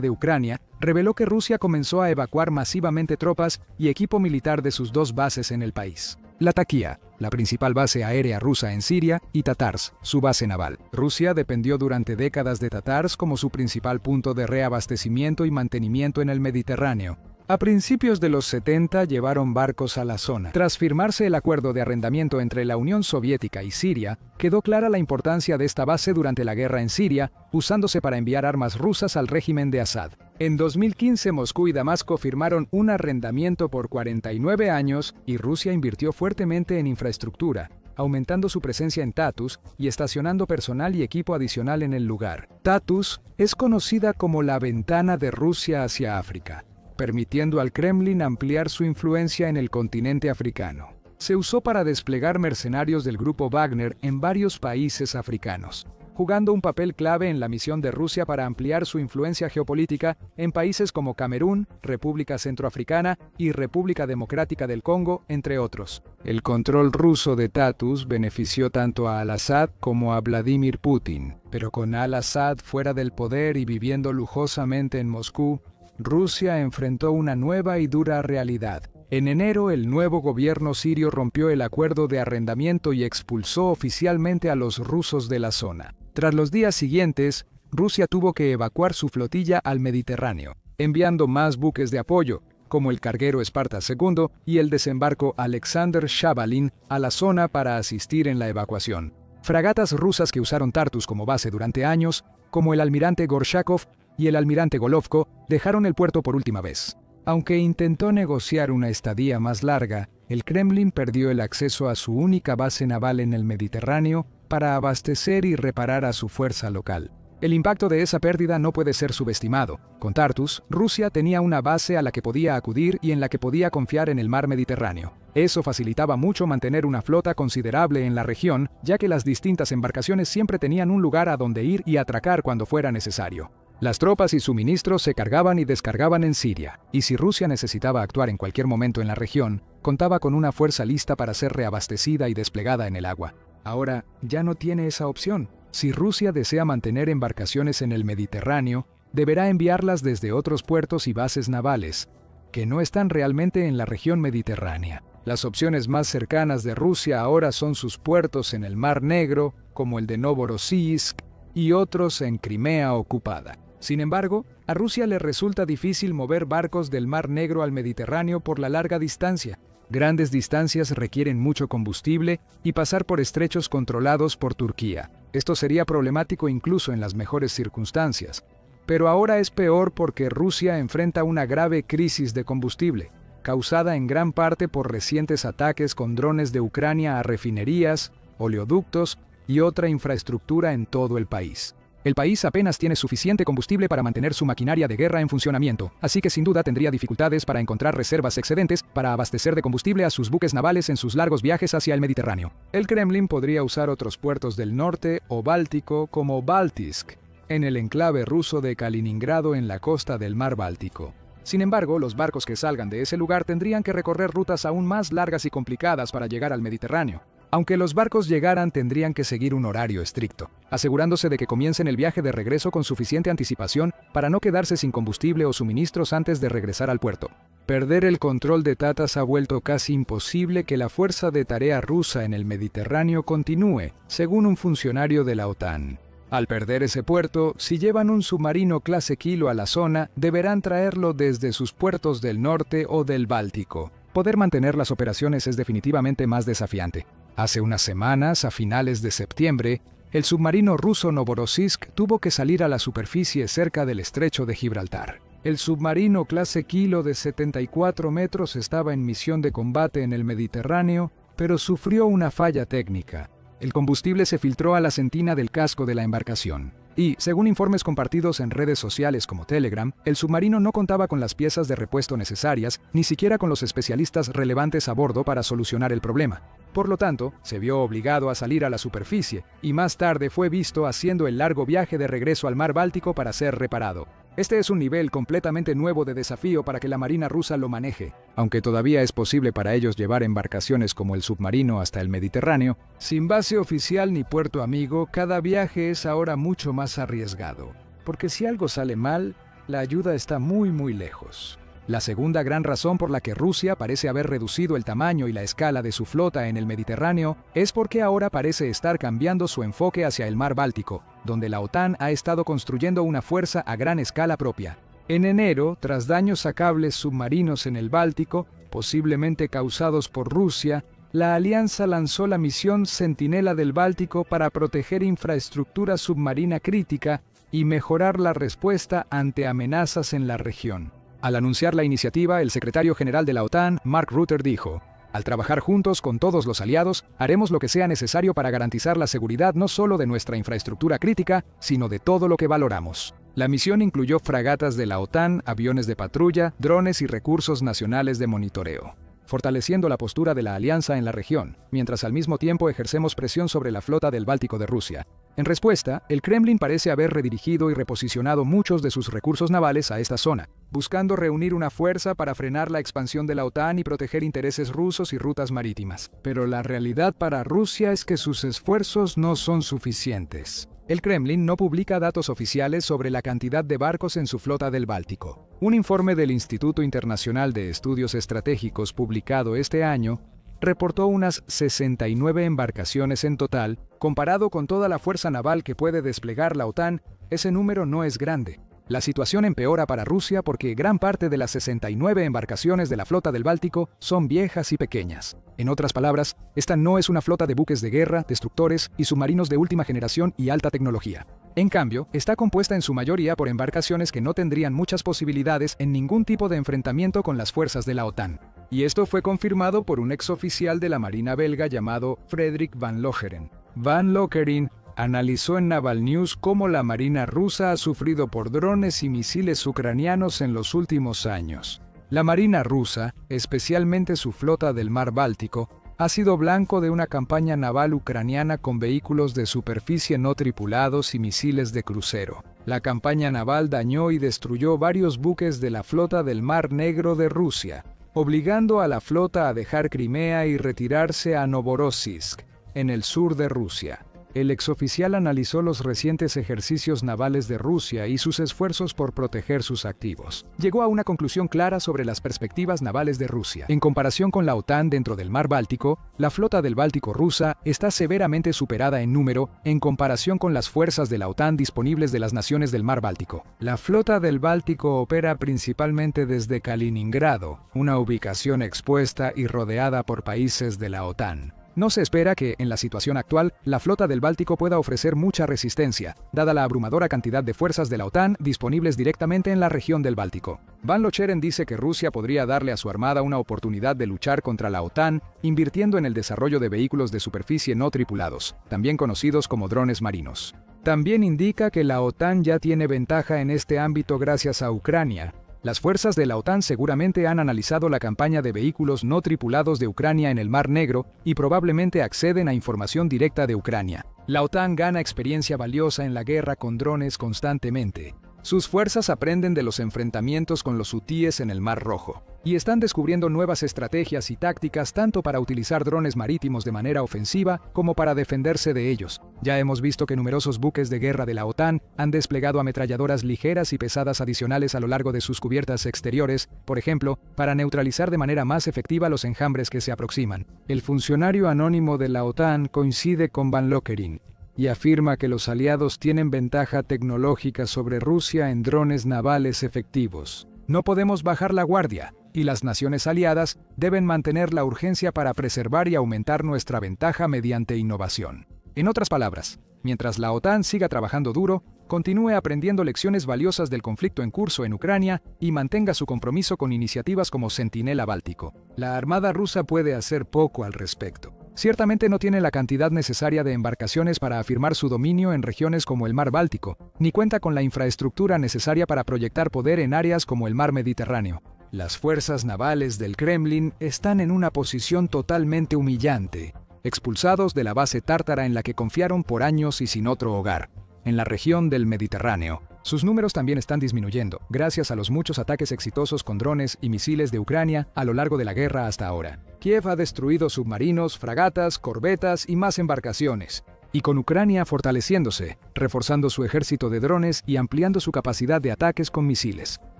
de Ucrania, reveló que Rusia comenzó a evacuar masivamente tropas y equipo militar de sus dos bases en el país: Latakia, la principal base aérea rusa en Siria, y Tatars, su base naval. Rusia dependió durante décadas de Tatars como su principal punto de reabastecimiento y mantenimiento en el Mediterráneo. A principios de los 70 llevaron barcos a la zona. Tras firmarse el acuerdo de arrendamiento entre la Unión Soviética y Siria, quedó clara la importancia de esta base durante la guerra en Siria, usándose para enviar armas rusas al régimen de Assad. En 2015, Moscú y Damasco firmaron un arrendamiento por 49 años y Rusia invirtió fuertemente en infraestructura, aumentando su presencia en Tartus y estacionando personal y equipo adicional en el lugar. Tartus es conocida como la ventana de Rusia hacia África, permitiendo al Kremlin ampliar su influencia en el continente africano. Se usó para desplegar mercenarios del grupo Wagner en varios países africanos, jugando un papel clave en la misión de Rusia para ampliar su influencia geopolítica en países como Camerún, República Centroafricana y República Democrática del Congo, entre otros. El control ruso de Tartus benefició tanto a al-Assad como a Vladimir Putin, pero con al-Assad fuera del poder y viviendo lujosamente en Moscú, Rusia enfrentó una nueva y dura realidad. En enero, el nuevo gobierno sirio rompió el acuerdo de arrendamiento y expulsó oficialmente a los rusos de la zona. Tras los días siguientes, Rusia tuvo que evacuar su flotilla al Mediterráneo, enviando más buques de apoyo, como el carguero Esparta II y el desembarco Alexander Shabalin, a la zona para asistir en la evacuación. Fragatas rusas que usaron Tartus como base durante años, como el almirante Gorshakov y el almirante Golovko, dejaron el puerto por última vez. Aunque intentó negociar una estadía más larga, el Kremlin perdió el acceso a su única base naval en el Mediterráneo para abastecer y reparar a su fuerza local. El impacto de esa pérdida no puede ser subestimado. Con Tartus, Rusia tenía una base a la que podía acudir y en la que podía confiar en el mar Mediterráneo. Eso facilitaba mucho mantener una flota considerable en la región, ya que las distintas embarcaciones siempre tenían un lugar a donde ir y atracar cuando fuera necesario. Las tropas y suministros se cargaban y descargaban en Siria, y si Rusia necesitaba actuar en cualquier momento en la región, contaba con una fuerza lista para ser reabastecida y desplegada en el agua. Ahora, ya no tiene esa opción. Si Rusia desea mantener embarcaciones en el Mediterráneo, deberá enviarlas desde otros puertos y bases navales, que no están realmente en la región mediterránea. Las opciones más cercanas de Rusia ahora son sus puertos en el Mar Negro, como el de Novorossiysk, y otros en Crimea ocupada. Sin embargo, a Rusia le resulta difícil mover barcos del Mar Negro al Mediterráneo por la larga distancia. Grandes distancias requieren mucho combustible y pasar por estrechos controlados por Turquía. Esto sería problemático incluso en las mejores circunstancias. Pero ahora es peor porque Rusia enfrenta una grave crisis de combustible, causada en gran parte por recientes ataques con drones de Ucrania a refinerías, oleoductos y otra infraestructura en todo el país. El país apenas tiene suficiente combustible para mantener su maquinaria de guerra en funcionamiento, así que sin duda tendría dificultades para encontrar reservas excedentes para abastecer de combustible a sus buques navales en sus largos viajes hacia el Mediterráneo. El Kremlin podría usar otros puertos del norte o báltico como Baltisk, en el enclave ruso de Kaliningrado en la costa del mar Báltico. Sin embargo, los barcos que salgan de ese lugar tendrían que recorrer rutas aún más largas y complicadas para llegar al Mediterráneo. Aunque los barcos llegaran, tendrían que seguir un horario estricto, asegurándose de que comiencen el viaje de regreso con suficiente anticipación para no quedarse sin combustible o suministros antes de regresar al puerto. Perder el control de Tatas ha vuelto casi imposible que la fuerza de tarea rusa en el Mediterráneo continúe, según un funcionario de la OTAN. Al perder ese puerto, si llevan un submarino clase Kilo a la zona, deberán traerlo desde sus puertos del norte o del Báltico. Poder mantener las operaciones es definitivamente más desafiante. Hace unas semanas, a finales de septiembre, el submarino ruso Novorossiysk tuvo que salir a la superficie cerca del estrecho de Gibraltar. El submarino clase Kilo de 74 metros estaba en misión de combate en el Mediterráneo, pero sufrió una falla técnica. El combustible se filtró a la sentina del casco de la embarcación. Y, según informes compartidos en redes sociales como Telegram, el submarino no contaba con las piezas de repuesto necesarias, ni siquiera con los especialistas relevantes a bordo para solucionar el problema. Por lo tanto, se vio obligado a salir a la superficie, y más tarde fue visto haciendo el largo viaje de regreso al mar Báltico para ser reparado. Este es un nivel completamente nuevo de desafío para que la Marina rusa lo maneje. Aunque todavía es posible para ellos llevar embarcaciones como el submarino hasta el Mediterráneo, sin base oficial ni puerto amigo, cada viaje es ahora mucho más arriesgado. Porque si algo sale mal, la ayuda está muy lejos. La segunda gran razón por la que Rusia parece haber reducido el tamaño y la escala de su flota en el Mediterráneo es porque ahora parece estar cambiando su enfoque hacia el mar Báltico, donde la OTAN ha estado construyendo una fuerza a gran escala propia. En enero, tras daños a cables submarinos en el Báltico, posiblemente causados por Rusia, la alianza lanzó la misión Centinela del Báltico para proteger infraestructura submarina crítica y mejorar la respuesta ante amenazas en la región. Al anunciar la iniciativa, el secretario general de la OTAN, Mark Rutte, dijo: «Al trabajar juntos con todos los aliados, haremos lo que sea necesario para garantizar la seguridad no solo de nuestra infraestructura crítica, sino de todo lo que valoramos». La misión incluyó fragatas de la OTAN, aviones de patrulla, drones y recursos nacionales de monitoreo, fortaleciendo la postura de la alianza en la región, mientras al mismo tiempo ejercemos presión sobre la flota del Báltico de Rusia. En respuesta, el Kremlin parece haber redirigido y reposicionado muchos de sus recursos navales a esta zona, buscando reunir una fuerza para frenar la expansión de la OTAN y proteger intereses rusos y rutas marítimas. Pero la realidad para Rusia es que sus esfuerzos no son suficientes. El Kremlin no publica datos oficiales sobre la cantidad de barcos en su flota del Báltico. Un informe del Instituto Internacional de Estudios Estratégicos publicado este año reportó unas 69 embarcaciones en total. Comparado con toda la fuerza naval que puede desplegar la OTAN, ese número no es grande. La situación empeora para Rusia porque gran parte de las 69 embarcaciones de la flota del Báltico son viejas y pequeñas. En otras palabras, esta no es una flota de buques de guerra, destructores y submarinos de última generación y alta tecnología. En cambio, está compuesta en su mayoría por embarcaciones que no tendrían muchas posibilidades en ningún tipo de enfrentamiento con las fuerzas de la OTAN. Y esto fue confirmado por un exoficial de la Marina belga llamado Frederik van Lokeren. Van Lokeren analizó en Naval News cómo la Marina rusa ha sufrido por drones y misiles ucranianos en los últimos años. La Marina rusa, especialmente su flota del mar Báltico, ha sido blanco de una campaña naval ucraniana con vehículos de superficie no tripulados y misiles de crucero. La campaña naval dañó y destruyó varios buques de la flota del Mar Negro de Rusia, obligando a la flota a dejar Crimea y retirarse a Novorossiysk, en el sur de Rusia. El exoficial analizó los recientes ejercicios navales de Rusia y sus esfuerzos por proteger sus activos. Llegó a una conclusión clara sobre las perspectivas navales de Rusia. En comparación con la OTAN dentro del mar Báltico, la flota del Báltico rusa está severamente superada en número en comparación con las fuerzas de la OTAN disponibles de las naciones del mar Báltico. La flota del Báltico opera principalmente desde Kaliningrado, una ubicación expuesta y rodeada por países de la OTAN. No se espera que, en la situación actual, la flota del Báltico pueda ofrecer mucha resistencia, dada la abrumadora cantidad de fuerzas de la OTAN disponibles directamente en la región del Báltico. Van Locheren dice que Rusia podría darle a su armada una oportunidad de luchar contra la OTAN, invirtiendo en el desarrollo de vehículos de superficie no tripulados, también conocidos como drones marinos. También indica que la OTAN ya tiene ventaja en este ámbito gracias a Ucrania. Las fuerzas de la OTAN seguramente han analizado la campaña de vehículos no tripulados de Ucrania en el Mar Negro y probablemente acceden a información directa de Ucrania. La OTAN gana experiencia valiosa en la guerra con drones constantemente. Sus fuerzas aprenden de los enfrentamientos con los hutíes en el Mar Rojo, y están descubriendo nuevas estrategias y tácticas tanto para utilizar drones marítimos de manera ofensiva como para defenderse de ellos. Ya hemos visto que numerosos buques de guerra de la OTAN han desplegado ametralladoras ligeras y pesadas adicionales a lo largo de sus cubiertas exteriores, por ejemplo, para neutralizar de manera más efectiva los enjambres que se aproximan. El funcionario anónimo de la OTAN coincide con Van Locheren y afirma que los aliados tienen ventaja tecnológica sobre Rusia en drones navales efectivos. No podemos bajar la guardia, y las naciones aliadas deben mantener la urgencia para preservar y aumentar nuestra ventaja mediante innovación. En otras palabras, mientras la OTAN siga trabajando duro, continúe aprendiendo lecciones valiosas del conflicto en curso en Ucrania y mantenga su compromiso con iniciativas como Centinela Báltico. La Armada rusa puede hacer poco al respecto. Ciertamente no tiene la cantidad necesaria de embarcaciones para afirmar su dominio en regiones como el Mar Báltico, ni cuenta con la infraestructura necesaria para proyectar poder en áreas como el Mar Mediterráneo. Las fuerzas navales del Kremlin están en una posición totalmente humillante, expulsados de la base tártara en la que confiaron por años y sin otro hogar. En la región del Mediterráneo, sus números también están disminuyendo, gracias a los muchos ataques exitosos con drones y misiles de Ucrania a lo largo de la guerra hasta ahora. Kiev ha destruido submarinos, fragatas, corbetas y más embarcaciones. Y con Ucrania fortaleciéndose, reforzando su ejército de drones y ampliando su capacidad de ataques con misiles.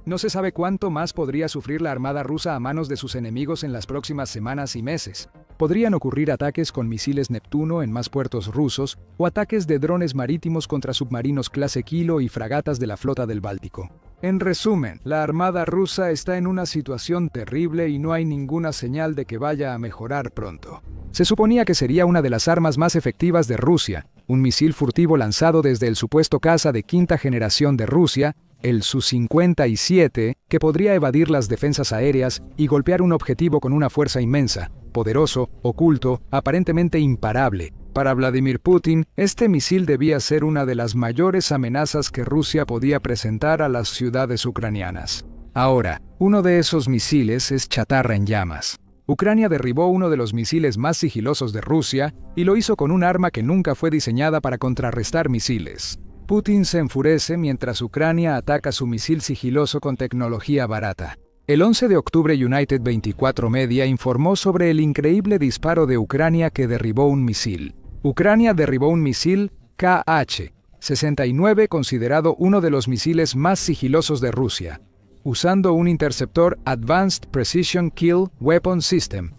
No se sabe cuánto más podría sufrir la armada rusa a manos de sus enemigos en las próximas semanas y meses. Podrían ocurrir ataques con misiles Neptuno en más puertos rusos o ataques de drones marítimos contra submarinos clase Kilo y fragatas de la flota del Báltico. En resumen, la armada rusa está en una situación terrible y no hay ninguna señal de que vaya a mejorar pronto. Se suponía que sería una de las armas más efectivas de Rusia, un misil furtivo lanzado desde el supuesto caza de quinta generación de Rusia, el Su-57, que podría evadir las defensas aéreas y golpear un objetivo con una fuerza inmensa, poderoso, oculto, aparentemente imparable. Para Vladimir Putin, este misil debía ser una de las mayores amenazas que Rusia podía presentar a las ciudades ucranianas. Ahora, uno de esos misiles es chatarra en llamas. Ucrania derribó uno de los misiles más sigilosos de Rusia y lo hizo con un arma que nunca fue diseñada para contrarrestar misiles. Putin se enfurece mientras Ucrania ataca su misil sigiloso con tecnología barata. El 11 de octubre United 24 Media informó sobre el increíble disparo de Ucrania que derribó un misil. Ucrania derribó un misil Kh-69 considerado uno de los misiles más sigilosos de Rusia, usando un interceptor Advanced Precision Kill Weapon System.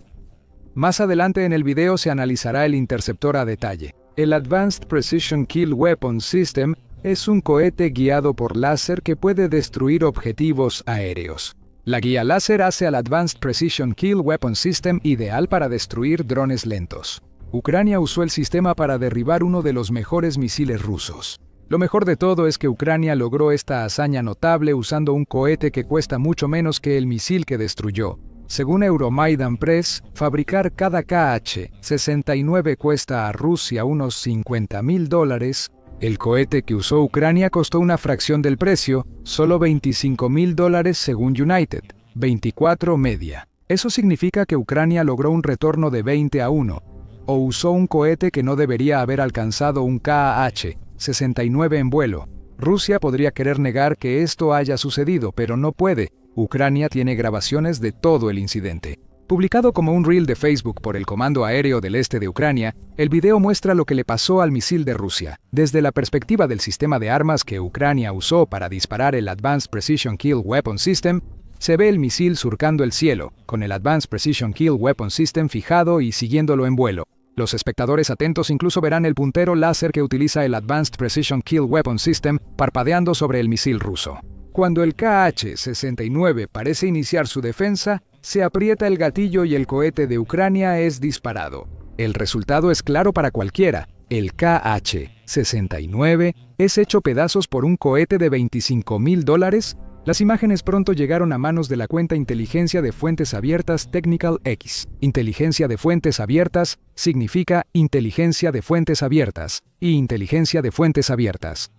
Más adelante en el video se analizará el interceptor a detalle. El Advanced Precision Kill Weapon System es un cohete guiado por láser que puede destruir objetivos aéreos. La guía láser hace al Advanced Precision Kill Weapon System ideal para destruir drones lentos. Ucrania usó el sistema para derribar uno de los mejores misiles rusos. Lo mejor de todo es que Ucrania logró esta hazaña notable usando un cohete que cuesta mucho menos que el misil que destruyó. Según Euromaidan Press, fabricar cada Kh-69 cuesta a Rusia unos $50.000. El cohete que usó Ucrania costó una fracción del precio, solo $25.000 según United 24 Media. Eso significa que Ucrania logró un retorno de 20-1, o usó un cohete que no debería haber alcanzado un Kh-69 en vuelo. Rusia podría querer negar que esto haya sucedido, pero no puede. Ucrania tiene grabaciones de todo el incidente. Publicado como un reel de Facebook por el Comando Aéreo del Este de Ucrania, el video muestra lo que le pasó al misil de Rusia. Desde la perspectiva del sistema de armas que Ucrania usó para disparar el Advanced Precision Kill Weapon System, se ve el misil surcando el cielo, con el Advanced Precision Kill Weapon System fijado y siguiéndolo en vuelo. Los espectadores atentos incluso verán el puntero láser que utiliza el Advanced Precision Kill Weapon System parpadeando sobre el misil ruso. Cuando el Kh-69 parece iniciar su defensa, se aprieta el gatillo y el cohete de Ucrania es disparado. El resultado es claro para cualquiera. El KH-69 es hecho pedazos por un cohete de $25.000. Las imágenes pronto llegaron a manos de la cuenta Inteligencia de Fuentes Abiertas Technical X. Inteligencia de Fuentes Abiertas significa inteligencia de fuentes abiertas y inteligencia de fuentes abiertas.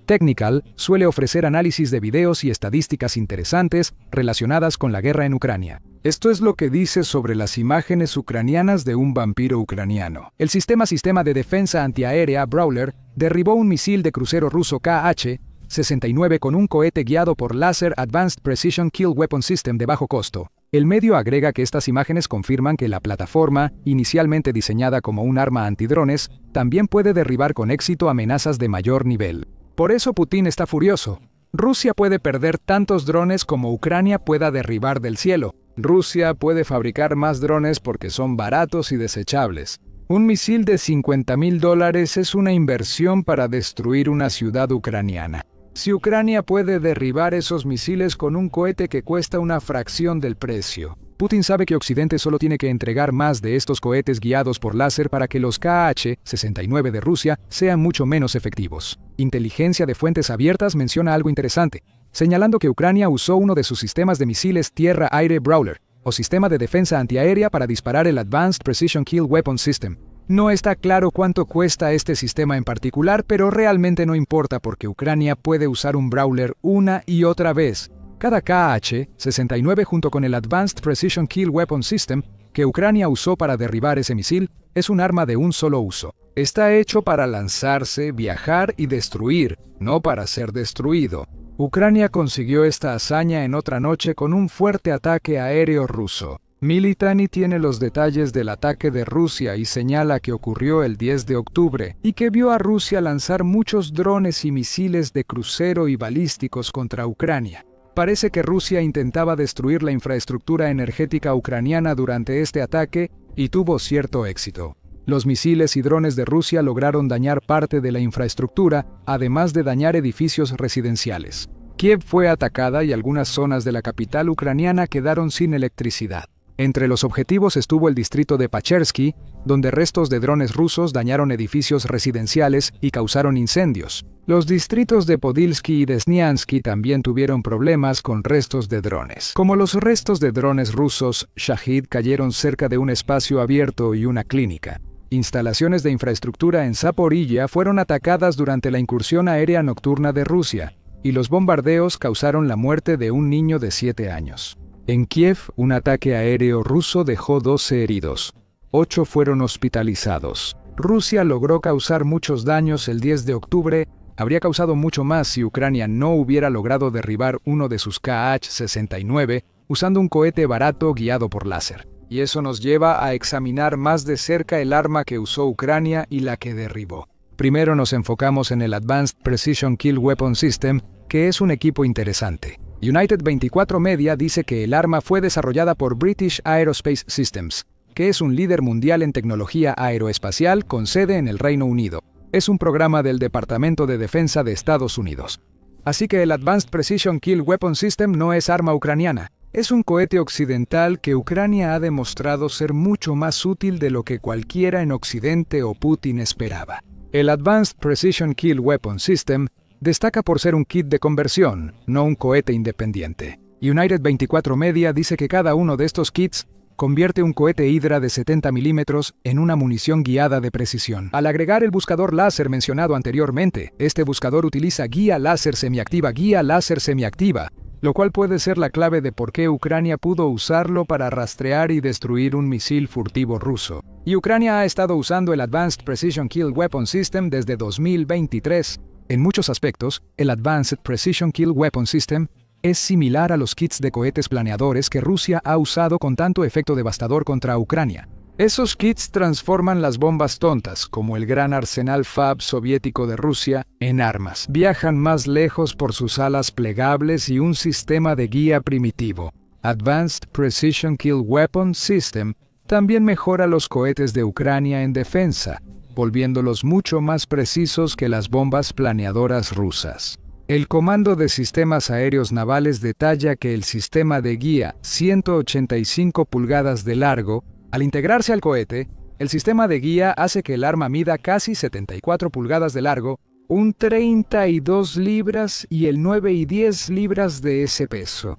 Technical suele ofrecer análisis de videos y estadísticas interesantes relacionadas con la guerra en Ucrania. Esto es lo que dice sobre las imágenes ucranianas de un vampiro ucraniano. El sistema de defensa antiaérea Brawler derribó un misil de crucero ruso KH-69 con un cohete guiado por Laser Advanced Precision Kill Weapon System de bajo costo. El medio agrega que estas imágenes confirman que la plataforma, inicialmente diseñada como un arma antidrones, también puede derribar con éxito amenazas de mayor nivel. Por eso Putin está furioso. Rusia puede perder tantos drones como Ucrania pueda derribar del cielo. Rusia puede fabricar más drones porque son baratos y desechables. Un misil de $50.000 es una inversión para destruir una ciudad ucraniana. Si Ucrania puede derribar esos misiles con un cohete que cuesta una fracción del precio, Putin sabe que Occidente solo tiene que entregar más de estos cohetes guiados por láser para que los KH-69 de Rusia sean mucho menos efectivos. Inteligencia de Fuentes Abiertas menciona algo interesante, señalando que Ucrania usó uno de sus sistemas de misiles tierra-aire Brawler, o sistema de defensa antiaérea para disparar el Advanced Precision Kill Weapon System. No está claro cuánto cuesta este sistema en particular, pero realmente no importa porque Ucrania puede usar un Brawler una y otra vez. Cada KH-69 junto con el Advanced Precision Kill Weapon System que Ucrania usó para derribar ese misil es un arma de un solo uso. Está hecho para lanzarse, viajar y destruir, no para ser destruido. Ucrania consiguió esta hazaña en otra noche con un fuerte ataque aéreo ruso. Militani tiene los detalles del ataque de Rusia y señala que ocurrió el 10 de octubre y que vio a Rusia lanzar muchos drones y misiles de crucero y balísticos contra Ucrania. Parece que Rusia intentaba destruir la infraestructura energética ucraniana durante este ataque y tuvo cierto éxito. Los misiles y drones de Rusia lograron dañar parte de la infraestructura, además de dañar edificios residenciales. Kiev fue atacada y algunas zonas de la capital ucraniana quedaron sin electricidad. Entre los objetivos estuvo el distrito de Pachersky, donde restos de drones rusos dañaron edificios residenciales y causaron incendios. Los distritos de Podilsky y Desniansky también tuvieron problemas con restos de drones. Como los restos de drones rusos, Shahid cayeron cerca de un espacio abierto y una clínica. Instalaciones de infraestructura en Zaporilla fueron atacadas durante la incursión aérea nocturna de Rusia, y los bombardeos causaron la muerte de un niño de 7 años. En Kiev, un ataque aéreo ruso dejó 12 heridos. 8 fueron hospitalizados. Rusia logró causar muchos daños el 10 de octubre. Habría causado mucho más si Ucrania no hubiera logrado derribar uno de sus KH-69 usando un cohete barato guiado por láser. Y eso nos lleva a examinar más de cerca el arma que usó Ucrania y la que derribó. Primero nos enfocamos en el Advanced Precision Kill Weapon System, que es un equipo interesante. United 24 Media dice que el arma fue desarrollada por British Aerospace Systems, que es un líder mundial en tecnología aeroespacial con sede en el Reino Unido. Es un programa del Departamento de Defensa de Estados Unidos. Así que el Advanced Precision Kill Weapon System no es arma ucraniana. Es un cohete occidental que Ucrania ha demostrado ser mucho más útil de lo que cualquiera en Occidente o Putin esperaba. El Advanced Precision Kill Weapon System destaca por ser un kit de conversión, no un cohete independiente. United 24 Media dice que cada uno de estos kits convierte un cohete Hydra de 70 milímetros en una munición guiada de precisión. Al agregar el buscador láser mencionado anteriormente, este buscador utiliza guía láser semiactiva, lo cual puede ser la clave de por qué Ucrania pudo usarlo para rastrear y destruir un misil furtivo ruso. Y Ucrania ha estado usando el Advanced Precision Kill Weapon System desde 2023. En muchos aspectos, el Advanced Precision Kill Weapon System es similar a los kits de cohetes planeadores que Rusia ha usado con tanto efecto devastador contra Ucrania. Esos kits transforman las bombas tontas, como el gran arsenal FAB soviético de Rusia, en armas. Viajan más lejos por sus alas plegables y un sistema de guía primitivo. Advanced Precision Kill Weapon System también mejora los cohetes de Ucrania en defensa, volviéndolos mucho más precisos que las bombas planeadoras rusas. El Comando de Sistemas Aéreos Navales detalla que el sistema de guía 185 pulgadas de largo, al integrarse al cohete, El sistema de guía hace que el arma mida casi 74 pulgadas de largo, un 32 libras y el 9 y 10 libras de ese peso.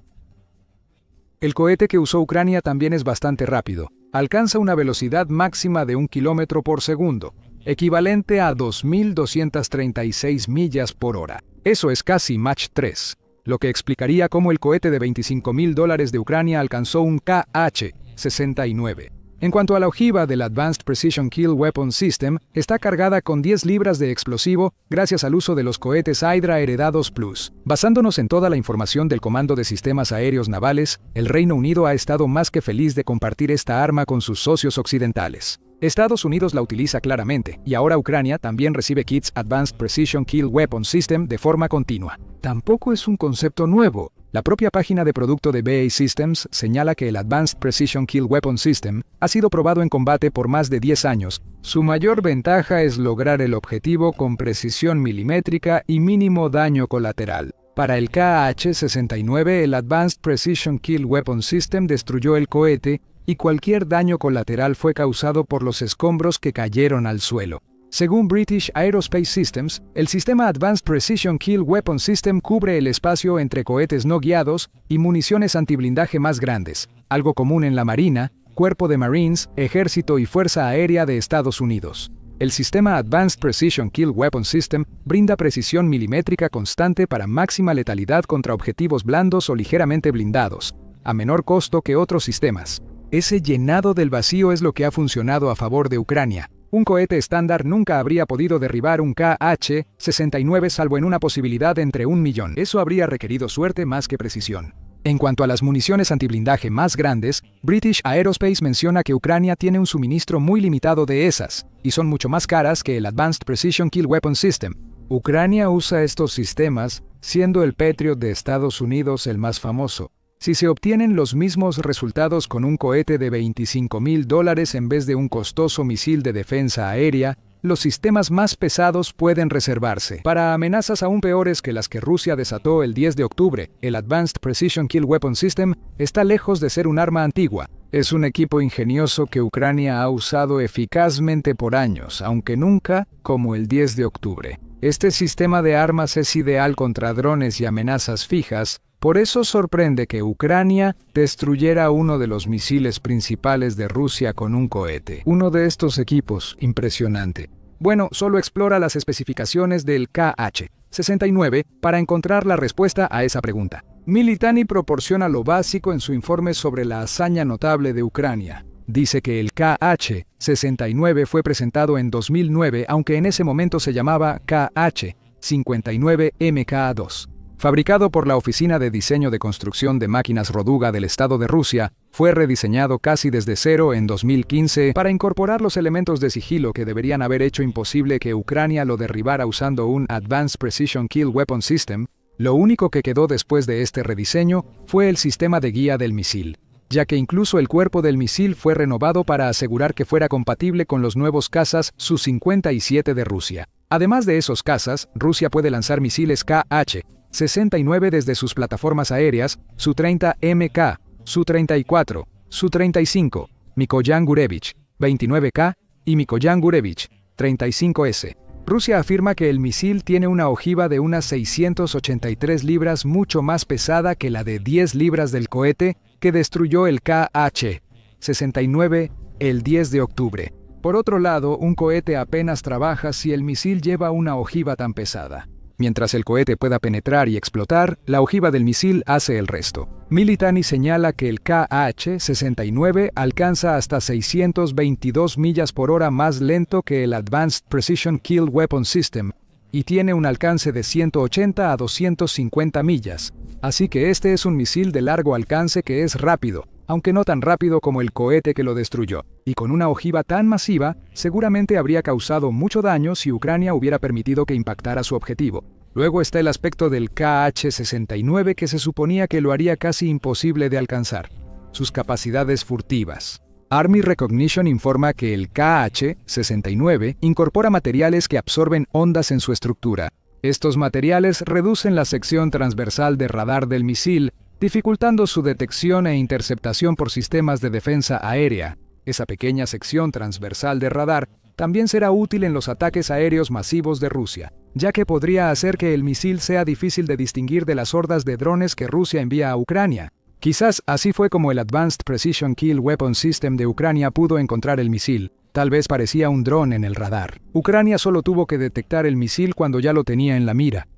El cohete que usó Ucrania también es bastante rápido. Alcanza una velocidad máxima de 1 kilómetro por segundo, equivalente a 2.236 millas por hora. Eso es casi Mach 3, lo que explicaría cómo el cohete de $25.000 de Ucrania alcanzó un Kh-69. En cuanto a la ojiva del Advanced Precision Kill Weapon System, está cargada con 10 libras de explosivo gracias al uso de los cohetes Hydra heredados Plus. Basándonos en toda la información del Comando de Sistemas Aéreos Navales, el Reino Unido ha estado más que feliz de compartir esta arma con sus socios occidentales. Estados Unidos la utiliza claramente, y ahora Ucrania también recibe kits Advanced Precision Kill Weapon System de forma continua. Tampoco es un concepto nuevo. La propia página de producto de BAE Systems señala que el Advanced Precision Kill Weapon System ha sido probado en combate por más de 10 años. Su mayor ventaja es lograr el objetivo con precisión milimétrica y mínimo daño colateral. Para el Kh-69, el Advanced Precision Kill Weapon System destruyó el cohete y cualquier daño colateral fue causado por los escombros que cayeron al suelo. Según British Aerospace Systems, el sistema Advanced Precision Kill Weapon System cubre el espacio entre cohetes no guiados y municiones antiblindaje más grandes, algo común en la Marina, Cuerpo de Marines, Ejército y Fuerza Aérea de Estados Unidos. El sistema Advanced Precision Kill Weapon System brinda precisión milimétrica constante para máxima letalidad contra objetivos blandos o ligeramente blindados, a menor costo que otros sistemas. Ese llenado del vacío es lo que ha funcionado a favor de Ucrania. Un cohete estándar nunca habría podido derribar un Kh-69 salvo en una posibilidad entre 1 millón. Eso habría requerido suerte más que precisión. En cuanto a las municiones antiblindaje más grandes, British Aerospace menciona que Ucrania tiene un suministro muy limitado de esas, y son mucho más caras que el Advanced Precision Kill Weapon System. Ucrania usa estos sistemas, siendo el Patriot de Estados Unidos el más famoso. Si se obtienen los mismos resultados con un cohete de $25.000 en vez de un costoso misil de defensa aérea, los sistemas más pesados pueden reservarse. Para amenazas aún peores que las que Rusia desató el 10 de octubre, el Advanced Precision Kill Weapon System está lejos de ser un arma antigua. Es un equipo ingenioso que Ucrania ha usado eficazmente por años, aunque nunca como el 10 de octubre. Este sistema de armas es ideal contra drones y amenazas fijas. Por eso sorprende que Ucrania destruyera uno de los misiles principales de Rusia con un cohete. Uno de estos equipos, impresionante. Bueno, solo explora las especificaciones del Kh-69 para encontrar la respuesta a esa pregunta. Militani proporciona lo básico en su informe sobre la hazaña notable de Ucrania. Dice que el Kh-69 fue presentado en 2009, aunque en ese momento se llamaba Kh-59MK2. Fabricado por la Oficina de Diseño de Construcción de Máquinas Roduga del Estado de Rusia, fue rediseñado casi desde cero en 2015 para incorporar los elementos de sigilo que deberían haber hecho imposible que Ucrania lo derribara usando un Advanced Precision Kill Weapon System. Lo único que quedó después de este rediseño fue el sistema de guía del misil, ya que incluso el cuerpo del misil fue renovado para asegurar que fuera compatible con los nuevos cazas Su-57 de Rusia. Además de esos cazas, Rusia puede lanzar misiles Kh-69 desde sus plataformas aéreas Su-30MK, Su-34, Su-35, Mikoyan Gurevich, 29K y Mikoyan Gurevich, 35S. Rusia afirma que el misil tiene una ojiva de unas 683 libras, mucho más pesada que la de 10 libras del cohete que destruyó el Kh-69 el 10 de octubre. Por otro lado, un cohete apenas trabaja si el misil lleva una ojiva tan pesada. Mientras el cohete pueda penetrar y explotar, la ojiva del misil hace el resto. Militani señala que el Kh-69 alcanza hasta 622 millas por hora más lento que el Advanced Precision Kill Weapon System y tiene un alcance de 180 a 250 millas. Así que este es un misil de largo alcance que es rápido, aunque no tan rápido como el cohete que lo destruyó. Y con una ojiva tan masiva, seguramente habría causado mucho daño si Ucrania hubiera permitido que impactara su objetivo. Luego está el aspecto del Kh-69 que se suponía que lo haría casi imposible de alcanzar: sus capacidades furtivas. Army Recognition informa que el Kh-69 incorpora materiales que absorben ondas en su estructura. Estos materiales reducen la sección transversal de radar del misil, dificultando su detección e interceptación por sistemas de defensa aérea. Esa pequeña sección transversal de radar también será útil en los ataques aéreos masivos de Rusia, ya que podría hacer que el misil sea difícil de distinguir de las hordas de drones que Rusia envía a Ucrania. Quizás así fue como el Advanced Precision Kill Weapon System de Ucrania pudo encontrar el misil. Tal vez parecía un dron en el radar. Ucrania solo tuvo que detectar el misil cuando ya lo tenía en la mira.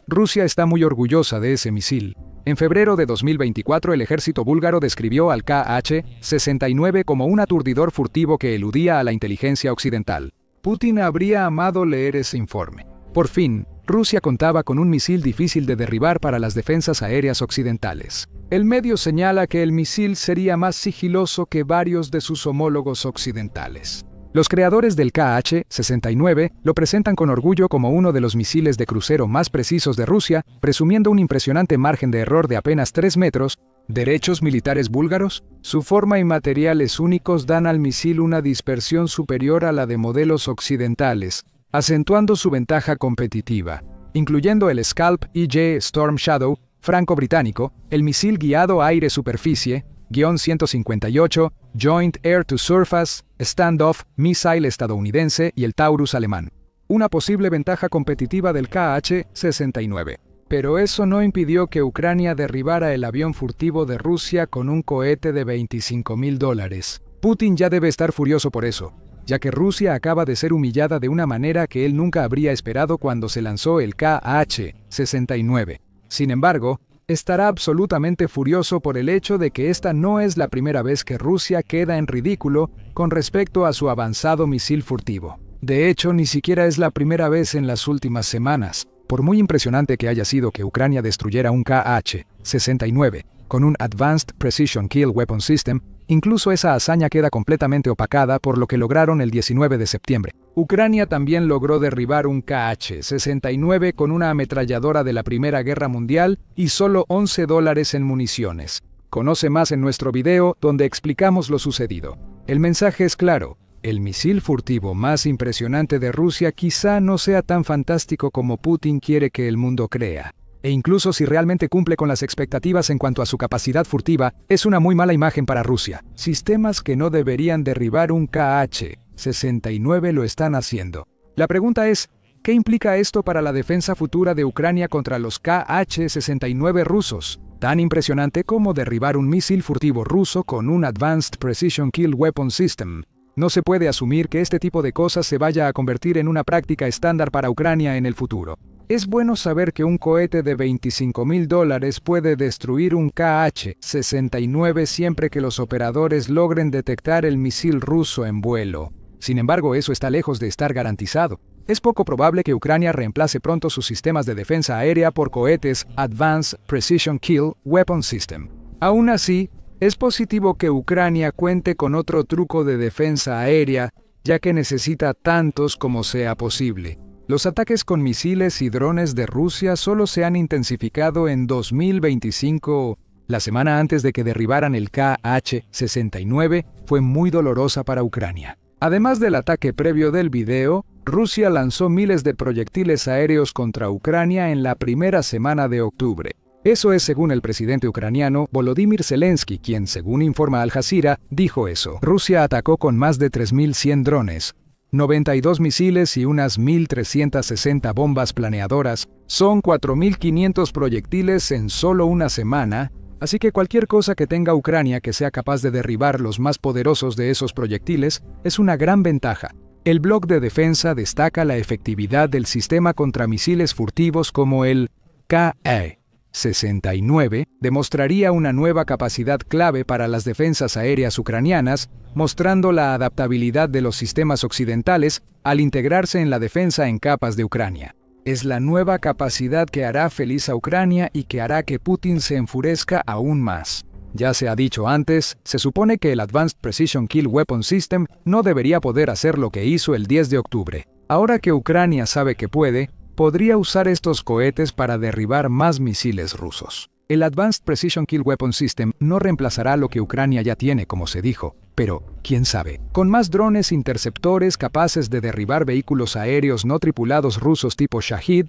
Rusia está muy orgullosa de ese misil. En febrero de 2024 el ejército búlgaro describió al Kh-69 como un aturdidor furtivo que eludía a la inteligencia occidental. Putin habría amado leer ese informe. Por fin, Rusia contaba con un misil difícil de derribar para las defensas aéreas occidentales. El medio señala que el misil sería más sigiloso que varios de sus homólogos occidentales. Los creadores del Kh-69 lo presentan con orgullo como uno de los misiles de crucero más precisos de Rusia, presumiendo un impresionante margen de error de apenas 3 metros. ¿Derechos militares búlgaros? Su forma y materiales únicos dan al misil una dispersión superior a la de modelos occidentales, acentuando su ventaja competitiva, incluyendo el Scalp EJ Storm Shadow franco-británico, el misil guiado aire-superficie, -158, Joint Air-to-Surface, Standoff Missile estadounidense y el Taurus alemán. Una posible ventaja competitiva del Kh-69. Pero eso no impidió que Ucrania derribara el avión furtivo de Rusia con un cohete de $25.000. Putin ya debe estar furioso por eso, ya que Rusia acaba de ser humillada de una manera que él nunca habría esperado cuando se lanzó el Kh-69. Sin embargo, estará absolutamente furioso por el hecho de que esta no es la primera vez que Rusia queda en ridículo con respecto a su avanzado misil furtivo. De hecho, ni siquiera es la primera vez en las últimas semanas. Por muy impresionante que haya sido que Ucrania destruyera un Kh-69 con un Advanced Precision Kill Weapon System, incluso esa hazaña queda completamente opacada por lo que lograron el 19 de septiembre. Ucrania también logró derribar un Kh-69 con una ametralladora de la Primera Guerra Mundial y solo $11 en municiones. Conoce más en nuestro video donde explicamos lo sucedido. El mensaje es claro. El misil furtivo más impresionante de Rusia quizá no sea tan fantástico como Putin quiere que el mundo crea. E incluso si realmente cumple con las expectativas en cuanto a su capacidad furtiva, es una muy mala imagen para Rusia. Sistemas que no deberían derribar un Kh-69 lo están haciendo. La pregunta es, ¿qué implica esto para la defensa futura de Ucrania contra los Kh-69 rusos? Tan impresionante como derribar un misil furtivo ruso con un Advanced Precision Kill Weapon System. No se puede asumir que este tipo de cosas se vaya a convertir en una práctica estándar para Ucrania en el futuro. Es bueno saber que un cohete de $25.000 puede destruir un Kh-69 siempre que los operadores logren detectar el misil ruso en vuelo. Sin embargo, eso está lejos de estar garantizado. Es poco probable que Ucrania reemplace pronto sus sistemas de defensa aérea por cohetes Advanced Precision Kill Weapon System. Aún así, es positivo que Ucrania cuente con otro truco de defensa aérea, ya que necesita tantos como sea posible. Los ataques con misiles y drones de Rusia solo se han intensificado en 2025. La semana antes de que derribaran el Kh-69 fue muy dolorosa para Ucrania. Además del ataque previo del video, Rusia lanzó miles de proyectiles aéreos contra Ucrania en la primera semana de octubre. Eso es según el presidente ucraniano Volodymyr Zelensky, quien, según informa Al Jazeera, dijo eso. Rusia atacó con más de 3.100 drones, 92 misiles y unas 1.360 bombas planeadoras. Son 4.500 proyectiles en solo una semana, así que cualquier cosa que tenga Ucrania que sea capaz de derribar los más poderosos de esos proyectiles es una gran ventaja. El blog de defensa destaca la efectividad del sistema contra misiles furtivos como el Kh-69 demostraría una nueva capacidad clave para las defensas aéreas ucranianas, mostrando la adaptabilidad de los sistemas occidentales al integrarse en la defensa en capas de Ucrania. Es la nueva capacidad que hará feliz a Ucrania y que hará que Putin se enfurezca aún más. Ya se ha dicho antes, se supone que el Advanced Precision Kill Weapon System no debería poder hacer lo que hizo el 10 de octubre. Ahora que Ucrania sabe que puede, podría usar estos cohetes para derribar más misiles rusos. El Advanced Precision Kill Weapon System no reemplazará lo que Ucrania ya tiene, como se dijo, pero, quién sabe, con más drones interceptores capaces de derribar vehículos aéreos no tripulados rusos tipo Shahid,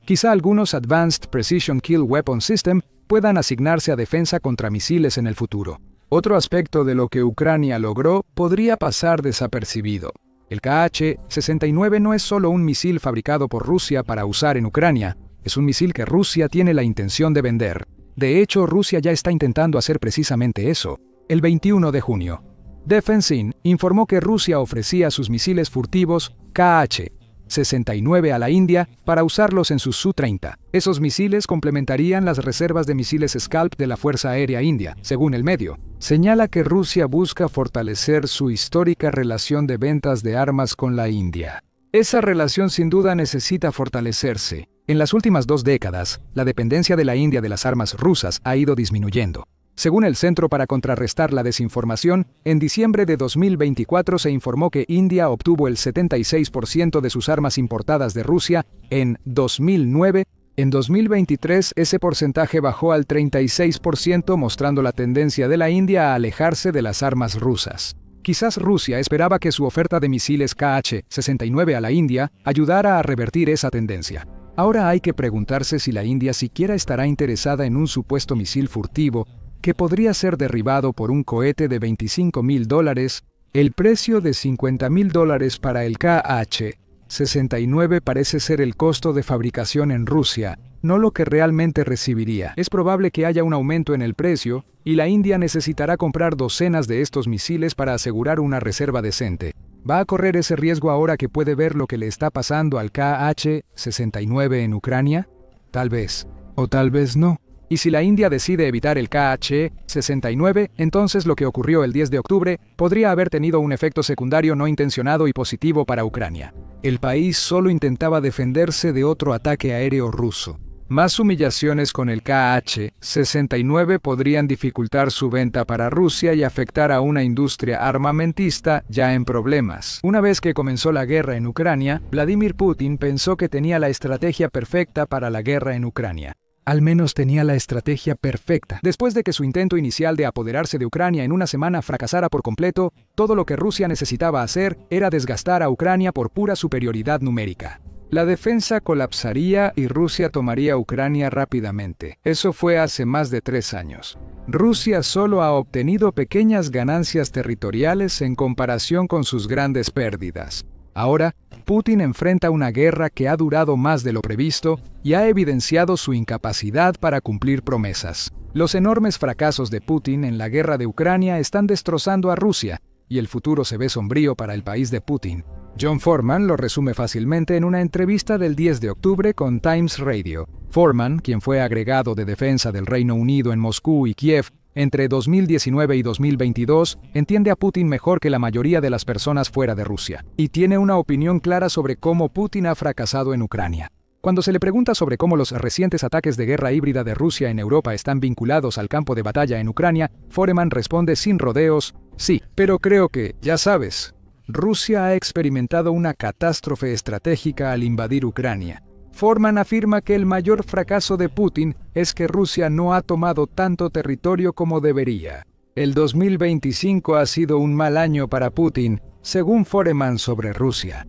quizá algunos Advanced Precision Kill Weapon System puedan asignarse a defensa contra misiles en el futuro. Otro aspecto de lo que Ucrania logró podría pasar desapercibido. El Kh-69 no es solo un misil fabricado por Rusia para usar en Ucrania, es un misil que Rusia tiene la intención de vender. De hecho, Rusia ya está intentando hacer precisamente eso. El 21 de junio, Defensin informó que Rusia ofrecía sus misiles furtivos Kh-69 a la India para usarlos en sus Su-30. Esos misiles complementarían las reservas de misiles Scalp de la Fuerza Aérea India, según el medio. Señala que Rusia busca fortalecer su histórica relación de ventas de armas con la India. Esa relación sin duda necesita fortalecerse. En las últimas 2 décadas, la dependencia de la India de las armas rusas ha ido disminuyendo. Según el Centro para Contrarrestar la Desinformación, en diciembre de 2024 se informó que India obtuvo el 76% de sus armas importadas de Rusia en 2009. En 2023 ese porcentaje bajó al 36%, mostrando la tendencia de la India a alejarse de las armas rusas. Quizás Rusia esperaba que su oferta de misiles Kh-69 a la India ayudara a revertir esa tendencia. Ahora hay que preguntarse si la India siquiera estará interesada en un supuesto misil furtivo que podría ser derribado por un cohete de $25.000. El precio de $50.000 para el Kh-69 parece ser el costo de fabricación en Rusia, no lo que realmente recibiría. Es probable que haya un aumento en el precio, y la India necesitará comprar docenas de estos misiles para asegurar una reserva decente. ¿Va a correr ese riesgo ahora que puede ver lo que le está pasando al Kh-69 en Ucrania? Tal vez, o tal vez no. Y si la India decide evitar el Kh-69, entonces lo que ocurrió el 10 de octubre podría haber tenido un efecto secundario no intencionado y positivo para Ucrania. El país solo intentaba defenderse de otro ataque aéreo ruso. Más humillaciones con el Kh-69 podrían dificultar su venta para Rusia y afectar a una industria armamentista ya en problemas. Una vez que comenzó la guerra en Ucrania, Vladimir Putin pensó que tenía la estrategia perfecta para la guerra en Ucrania. Al menos tenía la estrategia perfecta. Después de que su intento inicial de apoderarse de Ucrania en una semana fracasara por completo, todo lo que Rusia necesitaba hacer era desgastar a Ucrania por pura superioridad numérica. La defensa colapsaría y Rusia tomaría Ucrania rápidamente. Eso fue hace más de 3 años. Rusia solo ha obtenido pequeñas ganancias territoriales en comparación con sus grandes pérdidas. Ahora, Putin enfrenta una guerra que ha durado más de lo previsto y ha evidenciado su incapacidad para cumplir promesas. Los enormes fracasos de Putin en la guerra de Ucrania están destrozando a Rusia, y el futuro se ve sombrío para el país de Putin. John Foreman lo resume fácilmente en una entrevista del 10 de octubre con Times Radio. Foreman, quien fue agregado de defensa del Reino Unido en Moscú y Kiev entre 2019 y 2022, entiende a Putin mejor que la mayoría de las personas fuera de Rusia, y tiene una opinión clara sobre cómo Putin ha fracasado en Ucrania. Cuando se le pregunta sobre cómo los recientes ataques de guerra híbrida de Rusia en Europa están vinculados al campo de batalla en Ucrania, Foreman responde sin rodeos: sí, pero creo que, ya sabes, Rusia ha experimentado una catástrofe estratégica al invadir Ucrania. Foreman afirma que el mayor fracaso de Putin es que Rusia no ha tomado tanto territorio como debería. El 2025 ha sido un mal año para Putin, según Foreman sobre Rusia.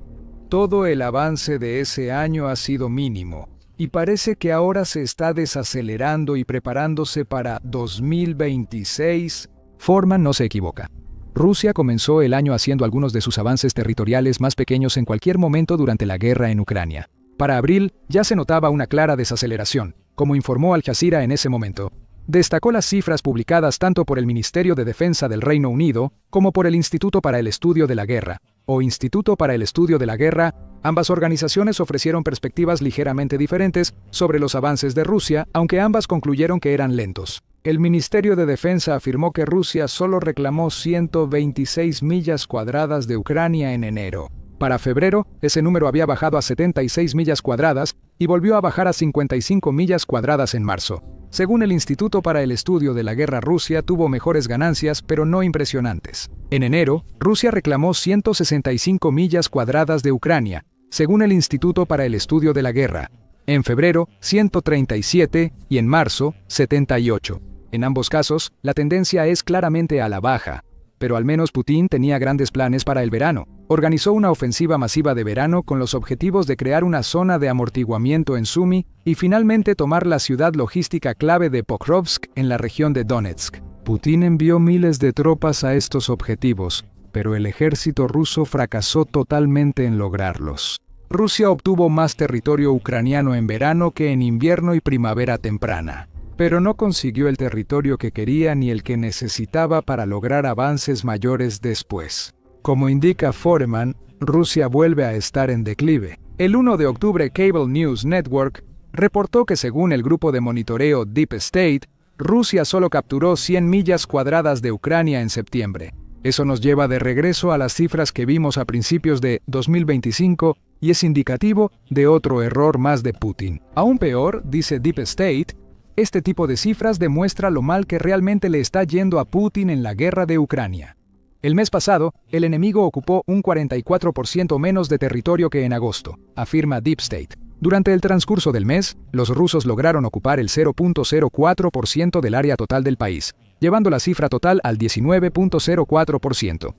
Todo el avance de ese año ha sido mínimo, y parece que ahora se está desacelerando y preparándose para 2026. Foreman no se equivoca. Rusia comenzó el año haciendo algunos de sus avances territoriales más pequeños en cualquier momento durante la guerra en Ucrania. Para abril, ya se notaba una clara desaceleración, como informó Al Jazeera en ese momento. Destacó las cifras publicadas tanto por el Ministerio de Defensa del Reino Unido como por el Instituto para el Estudio de la Guerra, o Instituto para el Estudio de la Guerra. Ambas organizaciones ofrecieron perspectivas ligeramente diferentes sobre los avances de Rusia, aunque ambas concluyeron que eran lentos. El Ministerio de Defensa afirmó que Rusia solo reclamó 126 millas cuadradas de Ucrania en enero. Para febrero, ese número había bajado a 76 millas cuadradas y volvió a bajar a 55 millas cuadradas en marzo. Según el Instituto para el Estudio de la Guerra, Rusia tuvo mejores ganancias, pero no impresionantes. En enero, Rusia reclamó 165 millas cuadradas de Ucrania, según el Instituto para el Estudio de la Guerra. En febrero, 137 y en marzo, 78. En ambos casos, la tendencia es claramente a la baja. Pero al menos Putin tenía grandes planes para el verano. Organizó una ofensiva masiva de verano con los objetivos de crear una zona de amortiguamiento en Sumy y finalmente tomar la ciudad logística clave de Pokrovsk en la región de Donetsk. Putin envió miles de tropas a estos objetivos, pero el ejército ruso fracasó totalmente en lograrlos. Rusia obtuvo más territorio ucraniano en verano que en invierno y primavera temprana, pero no consiguió el territorio que quería ni el que necesitaba para lograr avances mayores después. Como indica Foreman, Rusia vuelve a estar en declive. El 1 de octubre, Cable News Network reportó que según el grupo de monitoreo Deep State, Rusia solo capturó 100 millas cuadradas de Ucrania en septiembre. Eso nos lleva de regreso a las cifras que vimos a principios de 2025 y es indicativo de otro error más de Putin. Aún peor, dice Deep State, este tipo de cifras demuestra lo mal que realmente le está yendo a Putin en la guerra de Ucrania. El mes pasado, el enemigo ocupó un 44% menos de territorio que en agosto, afirma Deep State. Durante el transcurso del mes, los rusos lograron ocupar el 0.04% del área total del país, llevando la cifra total al 19.04%.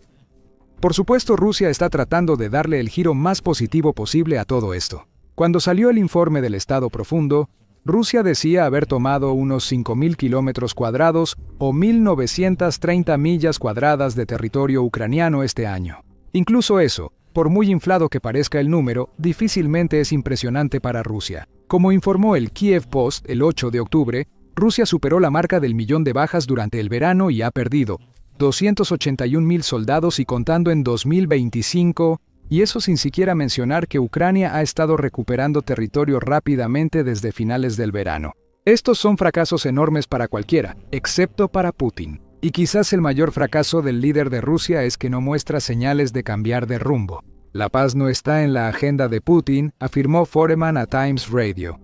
Por supuesto, Rusia está tratando de darle el giro más positivo posible a todo esto. Cuando salió el informe del Estado Profundo, Rusia decía haber tomado unos 5.000 kilómetros cuadrados o 1.930 millas cuadradas de territorio ucraniano este año. Incluso eso, por muy inflado que parezca el número, difícilmente es impresionante para Rusia. Como informó el Kiev Post el 8 de octubre, Rusia superó la marca del millón de bajas durante el verano y ha perdido 281.000 soldados y contando en 2025, y eso sin siquiera mencionar que Ucrania ha estado recuperando territorio rápidamente desde finales del verano. Estos son fracasos enormes para cualquiera, excepto para Putin. Y quizás el mayor fracaso del líder de Rusia es que no muestra señales de cambiar de rumbo. La paz no está en la agenda de Putin, afirmó Foreman a Times Radio.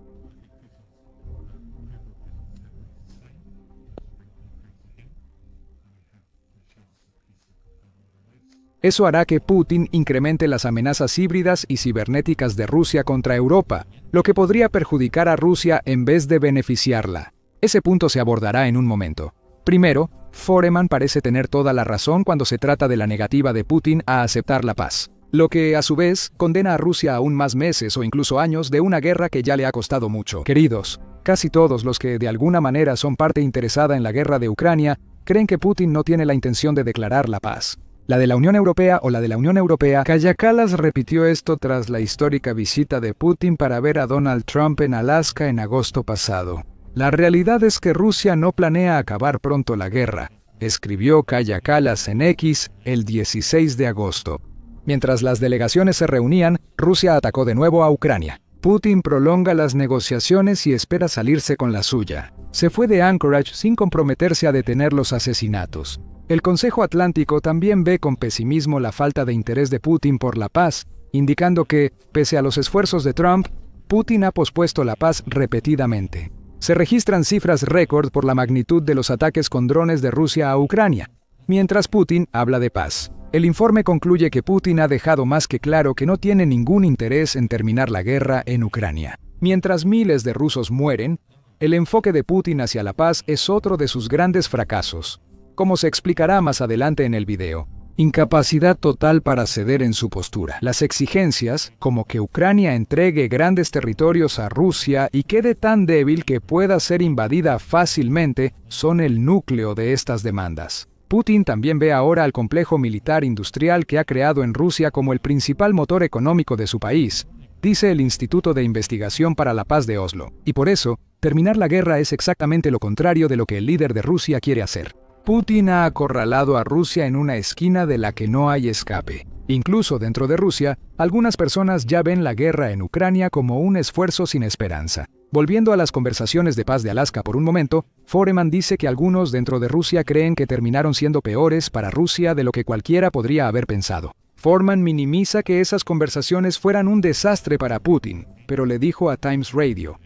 Eso hará que Putin incremente las amenazas híbridas y cibernéticas de Rusia contra Europa, lo que podría perjudicar a Rusia en vez de beneficiarla. Ese punto se abordará en un momento. Primero, Foreman parece tener toda la razón cuando se trata de la negativa de Putin a aceptar la paz, lo que, a su vez, condena a Rusia a aún más meses o incluso años de una guerra que ya le ha costado mucho. Queridos, casi todos los que de alguna manera son parte interesada en la guerra de Ucrania creen que Putin no tiene la intención de declarar la paz. La de la Unión Europea o la de la Unión Europea, Kaja Kallas repitió esto tras la histórica visita de Putin para ver a Donald Trump en Alaska en agosto pasado. La realidad es que Rusia no planea acabar pronto la guerra, escribió Kaja Kallas en X el 16 de agosto. Mientras las delegaciones se reunían, Rusia atacó de nuevo a Ucrania. Putin prolonga las negociaciones y espera salirse con la suya. Se fue de Anchorage sin comprometerse a detener los asesinatos. El Consejo Atlántico también ve con pesimismo la falta de interés de Putin por la paz, indicando que, pese a los esfuerzos de Trump, Putin ha pospuesto la paz repetidamente. Se registran cifras récord por la magnitud de los ataques con drones de Rusia a Ucrania, mientras Putin habla de paz. El informe concluye que Putin ha dejado más que claro que no tiene ningún interés en terminar la guerra en Ucrania. Mientras miles de rusos mueren, el enfoque de Putin hacia la paz es otro de sus grandes fracasos, como se explicará más adelante en el video. Incapacidad total para ceder en su postura. Las exigencias, como que Ucrania entregue grandes territorios a Rusia y quede tan débil que pueda ser invadida fácilmente, son el núcleo de estas demandas. Putin también ve ahora al complejo militar industrial que ha creado en Rusia como el principal motor económico de su país, dice el Instituto de Investigación para la Paz de Oslo. Y por eso, terminar la guerra es exactamente lo contrario de lo que el líder de Rusia quiere hacer. Putin ha acorralado a Rusia en una esquina de la que no hay escape. Incluso dentro de Rusia, algunas personas ya ven la guerra en Ucrania como un esfuerzo sin esperanza. Volviendo a las conversaciones de paz de Alaska por un momento, Foreman dice que algunos dentro de Rusia creen que terminaron siendo peores para Rusia de lo que cualquiera podría haber pensado. Foreman minimiza que esas conversaciones fueran un desastre para Putin, pero le dijo a Times Radio: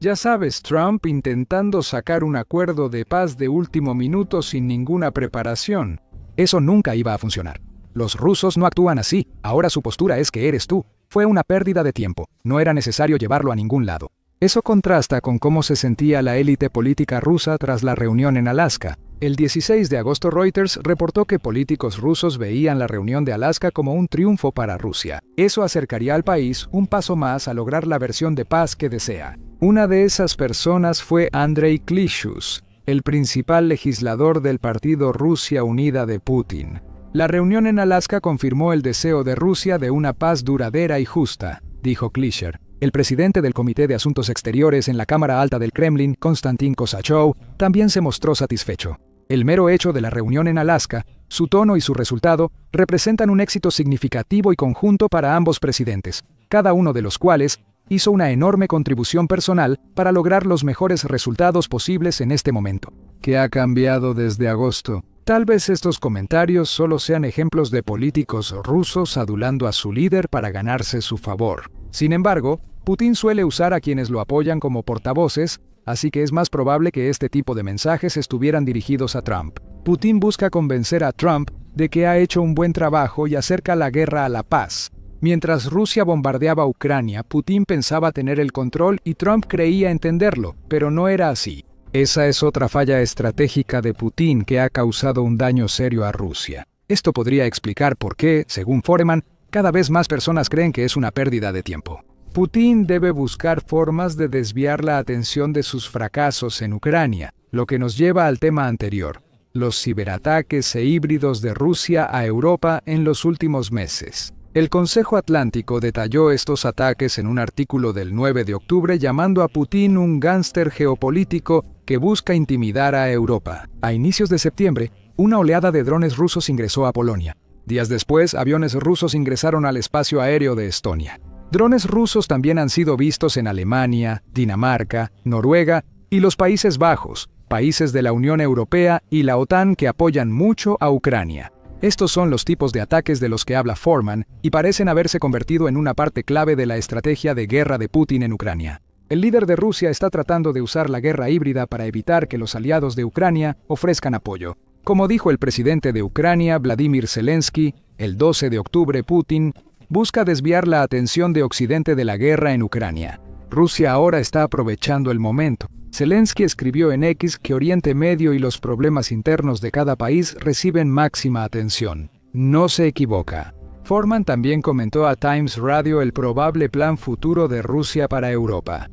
ya sabes, Trump intentando sacar un acuerdo de paz de último minuto sin ninguna preparación. Eso nunca iba a funcionar. Los rusos no actúan así, ahora su postura es que eres tú. Fue una pérdida de tiempo, no era necesario llevarlo a ningún lado. Eso contrasta con cómo se sentía la élite política rusa tras la reunión en Alaska. El 16 de agosto Reuters reportó que políticos rusos veían la reunión de Alaska como un triunfo para Rusia. Eso acercaría al país un paso más a lograr la versión de paz que desea. Una de esas personas fue Andrei Klishus, el principal legislador del partido Rusia Unida de Putin. La reunión en Alaska confirmó el deseo de Rusia de una paz duradera y justa, dijo Klischer. El presidente del Comité de Asuntos Exteriores en la Cámara Alta del Kremlin, Konstantin Kosachov, también se mostró satisfecho. El mero hecho de la reunión en Alaska, su tono y su resultado, representan un éxito significativo y conjunto para ambos presidentes, cada uno de los cuales hizo una enorme contribución personal para lograr los mejores resultados posibles en este momento. ¿Qué ha cambiado desde agosto? Tal vez estos comentarios solo sean ejemplos de políticos rusos adulando a su líder para ganarse su favor. Sin embargo, Putin suele usar a quienes lo apoyan como portavoces, así que es más probable que este tipo de mensajes estuvieran dirigidos a Trump. Putin busca convencer a Trump de que ha hecho un buen trabajo y acerca la guerra a la paz. Mientras Rusia bombardeaba Ucrania, Putin pensaba tener el control y Trump creía entenderlo, pero no era así. Esa es otra falla estratégica de Putin que ha causado un daño serio a Rusia. Esto podría explicar por qué, según Foreman, cada vez más personas creen que es una pérdida de tiempo. Putin debe buscar formas de desviar la atención de sus fracasos en Ucrania, lo que nos lleva al tema anterior, los ciberataques e híbridos de Rusia a Europa en los últimos meses. El Consejo Atlántico detalló estos ataques en un artículo del 9 de octubre llamando a Putin un gánster geopolítico que busca intimidar a Europa. A inicios de septiembre, una oleada de drones rusos ingresó a Polonia. Días después, aviones rusos ingresaron al espacio aéreo de Estonia. Drones rusos también han sido vistos en Alemania, Dinamarca, Noruega y los Países Bajos, países de la Unión Europea y la OTAN que apoyan mucho a Ucrania. Estos son los tipos de ataques de los que habla Foreman y parecen haberse convertido en una parte clave de la estrategia de guerra de Putin en Ucrania. El líder de Rusia está tratando de usar la guerra híbrida para evitar que los aliados de Ucrania ofrezcan apoyo. Como dijo el presidente de Ucrania, Vladimir Zelensky, el 12 de octubre Putin busca desviar la atención de Occidente de la guerra en Ucrania. Rusia ahora está aprovechando el momento. Zelensky escribió en X que Oriente Medio y los problemas internos de cada país reciben máxima atención. No se equivoca. Foreman también comentó a Times Radio el probable plan futuro de Rusia para Europa.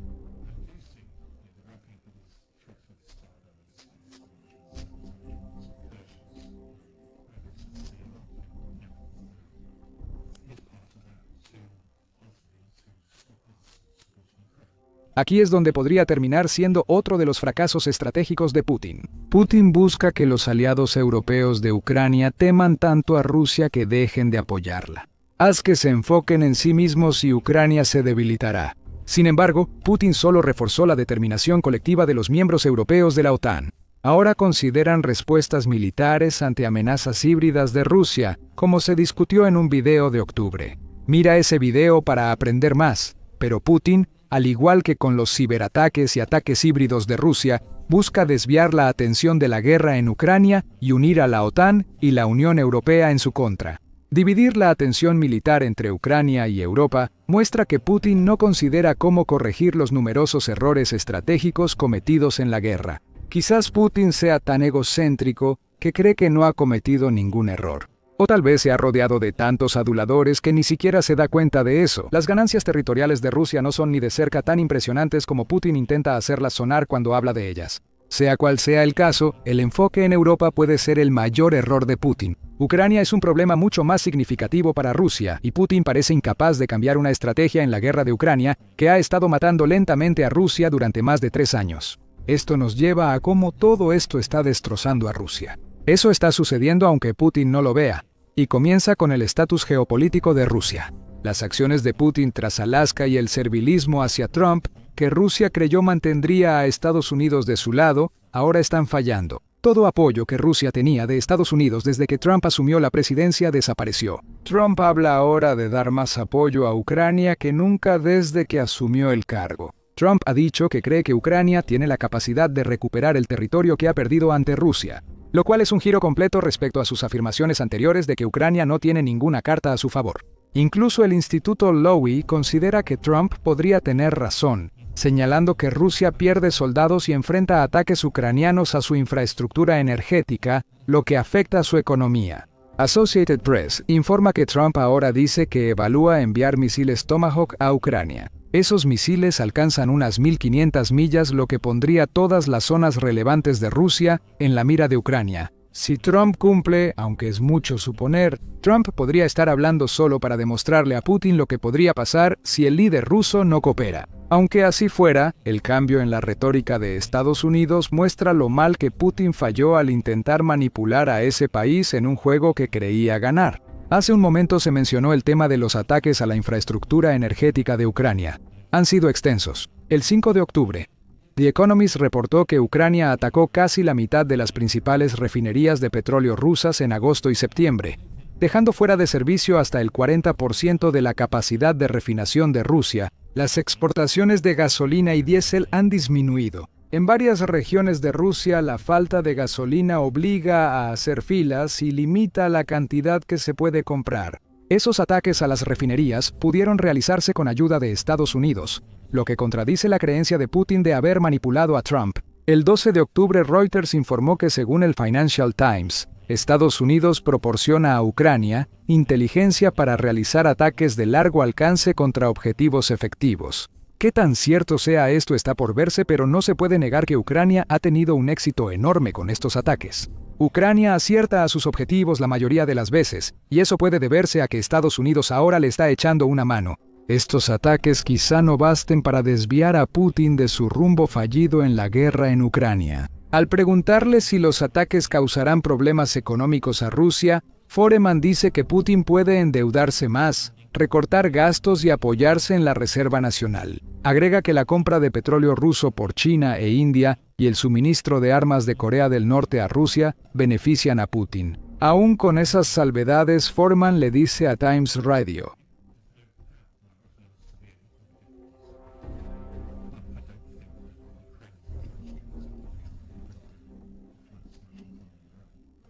Aquí es donde podría terminar siendo otro de los fracasos estratégicos de Putin. Putin busca que los aliados europeos de Ucrania teman tanto a Rusia que dejen de apoyarla. Haz que se enfoquen en sí mismos y Ucrania se debilitará. Sin embargo, Putin solo reforzó la determinación colectiva de los miembros europeos de la OTAN. Ahora consideran respuestas militares ante amenazas híbridas de Rusia, como se discutió en un video de octubre. Mira ese video para aprender más, pero Putin, al igual que con los ciberataques y ataques híbridos de Rusia, busca desviar la atención de la guerra en Ucrania y unir a la OTAN y la Unión Europea en su contra. Dividir la atención militar entre Ucrania y Europa muestra que Putin no considera cómo corregir los numerosos errores estratégicos cometidos en la guerra. Quizás Putin sea tan egocéntrico que cree que no ha cometido ningún error. O tal vez se ha rodeado de tantos aduladores que ni siquiera se da cuenta de eso. Las ganancias territoriales de Rusia no son ni de cerca tan impresionantes como Putin intenta hacerlas sonar cuando habla de ellas. Sea cual sea el caso, el enfoque en Europa puede ser el mayor error de Putin. Ucrania es un problema mucho más significativo para Rusia, y Putin parece incapaz de cambiar una estrategia en la guerra de Ucrania que ha estado matando lentamente a Rusia durante más de 3 años. Esto nos lleva a cómo todo esto está destrozando a Rusia. Eso está sucediendo aunque Putin no lo vea, y comienza con el estatus geopolítico de Rusia. Las acciones de Putin tras Alaska y el servilismo hacia Trump, que Rusia creyó mantendría a Estados Unidos de su lado, ahora están fallando. Todo apoyo que Rusia tenía de Estados Unidos desde que Trump asumió la presidencia desapareció. Trump habla ahora de dar más apoyo a Ucrania que nunca desde que asumió el cargo. Trump ha dicho que cree que Ucrania tiene la capacidad de recuperar el territorio que ha perdido ante Rusia, lo cual es un giro completo respecto a sus afirmaciones anteriores de que Ucrania no tiene ninguna carta a su favor. Incluso el Instituto Lowy considera que Trump podría tener razón, señalando que Rusia pierde soldados y enfrenta ataques ucranianos a su infraestructura energética, lo que afecta a su economía. Associated Press informa que Trump ahora dice que evalúa enviar misiles Tomahawk a Ucrania. Esos misiles alcanzan unas 1.500 millas, lo que pondría todas las zonas relevantes de Rusia en la mira de Ucrania. Si Trump cumple, aunque es mucho suponer, Trump podría estar hablando solo para demostrarle a Putin lo que podría pasar si el líder ruso no coopera. Aunque así fuera, el cambio en la retórica de Estados Unidos muestra lo mal que Putin falló al intentar manipular a ese país en un juego que creía ganar. Hace un momento se mencionó el tema de los ataques a la infraestructura energética de Ucrania. Han sido extensos. El 5 de octubre, The Economist reportó que Ucrania atacó casi la mitad de las principales refinerías de petróleo rusas en agosto y septiembre, dejando fuera de servicio hasta el 40% de la capacidad de refinación de Rusia. Las exportaciones de gasolina y diésel han disminuido. En varias regiones de Rusia, la falta de gasolina obliga a hacer filas y limita la cantidad que se puede comprar. Esos ataques a las refinerías pudieron realizarse con ayuda de Estados Unidos, lo que contradice la creencia de Putin de haber manipulado a Trump. El 12 de octubre Reuters informó que según el Financial Times, Estados Unidos proporciona a Ucrania inteligencia para realizar ataques de largo alcance contra objetivos efectivos. Qué tan cierto sea esto está por verse, pero no se puede negar que Ucrania ha tenido un éxito enorme con estos ataques. Ucrania acierta a sus objetivos la mayoría de las veces, y eso puede deberse a que Estados Unidos ahora le está echando una mano. Estos ataques quizá no basten para desviar a Putin de su rumbo fallido en la guerra en Ucrania. Al preguntarle si los ataques causarán problemas económicos a Rusia, Foreman dice que Putin puede endeudarse más, recortar gastos y apoyarse en la Reserva Nacional. Agrega que la compra de petróleo ruso por China e India y el suministro de armas de Corea del Norte a Rusia benefician a Putin. Aún con esas salvedades, Foreman le dice a Times Radio: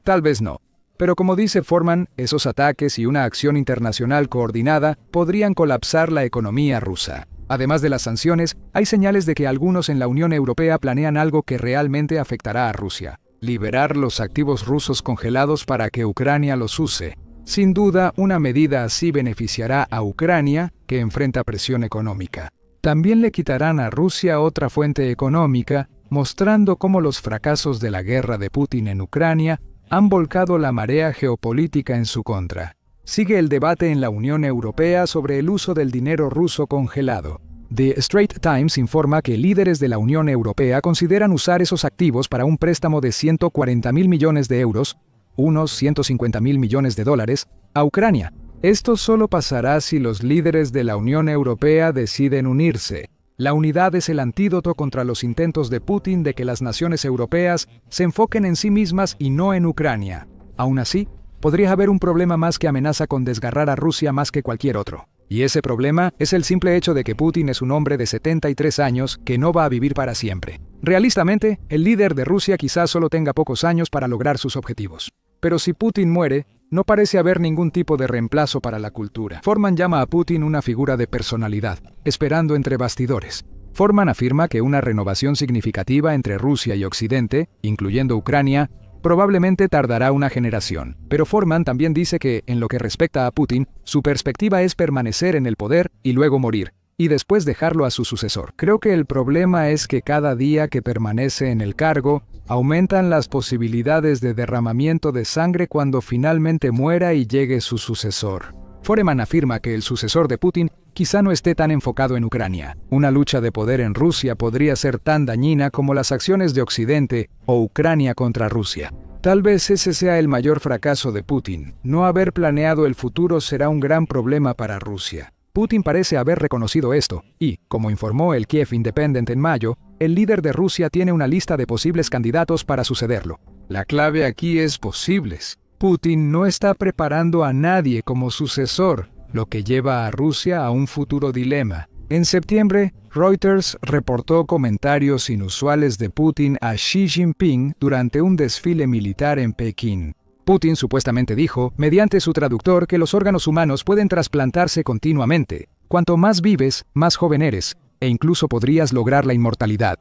tal vez no. Pero como dice Foreman, esos ataques y una acción internacional coordinada podrían colapsar la economía rusa. Además de las sanciones, hay señales de que algunos en la Unión Europea planean algo que realmente afectará a Rusia: liberar los activos rusos congelados para que Ucrania los use. Sin duda, una medida así beneficiará a Ucrania, que enfrenta presión económica. También le quitarán a Rusia otra fuente económica, mostrando cómo los fracasos de la guerra de Putin en Ucrania han volcado la marea geopolítica en su contra. Sigue el debate en la Unión Europea sobre el uso del dinero ruso congelado. The Straits Times informa que líderes de la Unión Europea consideran usar esos activos para un préstamo de 140.000 millones de euros, unos 150.000 millones de dólares, a Ucrania. Esto solo pasará si los líderes de la Unión Europea deciden unirse. La unidad es el antídoto contra los intentos de Putin de que las naciones europeas se enfoquen en sí mismas y no en Ucrania. Aún así, podría haber un problema más que amenaza con desgarrar a Rusia más que cualquier otro. Y ese problema es el simple hecho de que Putin es un hombre de 73 años que no va a vivir para siempre. Realistamente, el líder de Rusia quizás solo tenga pocos años para lograr sus objetivos. Pero si Putin muere, no parece haber ningún tipo de reemplazo para la cultura. Foreman llama a Putin una figura de personalidad, esperando entre bastidores. Foreman afirma que una renovación significativa entre Rusia y Occidente, incluyendo Ucrania, probablemente tardará una generación. Pero Foreman también dice que, en lo que respecta a Putin, su perspectiva es permanecer en el poder y luego morir, y después dejarlo a su sucesor. Creo que el problema es que cada día que permanece en el cargo, aumentan las posibilidades de derramamiento de sangre cuando finalmente muera y llegue su sucesor. Foreman afirma que el sucesor de Putin quizá no esté tan enfocado en Ucrania. Una lucha de poder en Rusia podría ser tan dañina como las acciones de Occidente o Ucrania contra Rusia. Tal vez ese sea el mayor fracaso de Putin. No haber planeado el futuro será un gran problema para Rusia. Putin parece haber reconocido esto, y, como informó el Kiev Independent en mayo, el líder de Rusia tiene una lista de posibles candidatos para sucederlo. La clave aquí es posibles. Putin no está preparando a nadie como sucesor, lo que lleva a Rusia a un futuro dilema. En septiembre, Reuters reportó comentarios inusuales de Putin a Xi Jinping durante un desfile militar en Pekín. Putin supuestamente dijo, mediante su traductor, que los órganos humanos pueden trasplantarse continuamente. Cuanto más vives, más joven eres. e incluso podrías lograr la inmortalidad.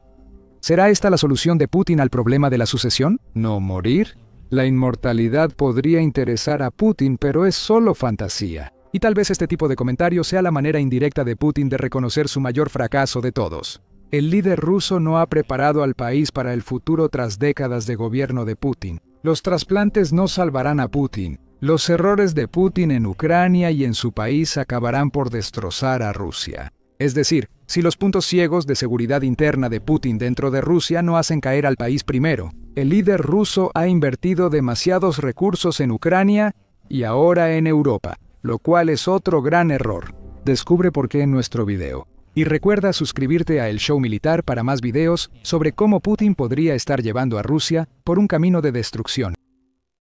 ¿Será esta la solución de Putin al problema de la sucesión? ¿No morir? La inmortalidad podría interesar a Putin, pero es solo fantasía. Y tal vez este tipo de comentario sea la manera indirecta de Putin de reconocer su mayor fracaso de todos. El líder ruso no ha preparado al país para el futuro tras décadas de gobierno de Putin. Los trasplantes no salvarán a Putin. Los errores de Putin en Ucrania y en su país acabarán por destrozar a Rusia. Es decir, si los puntos ciegos de seguridad interna de Putin dentro de Rusia no hacen caer al país primero. El líder ruso ha invertido demasiados recursos en Ucrania y ahora en Europa, lo cual es otro gran error. Descubre por qué en nuestro video. Y recuerda suscribirte a El Show Militar para más videos sobre cómo Putin podría estar llevando a Rusia por un camino de destrucción.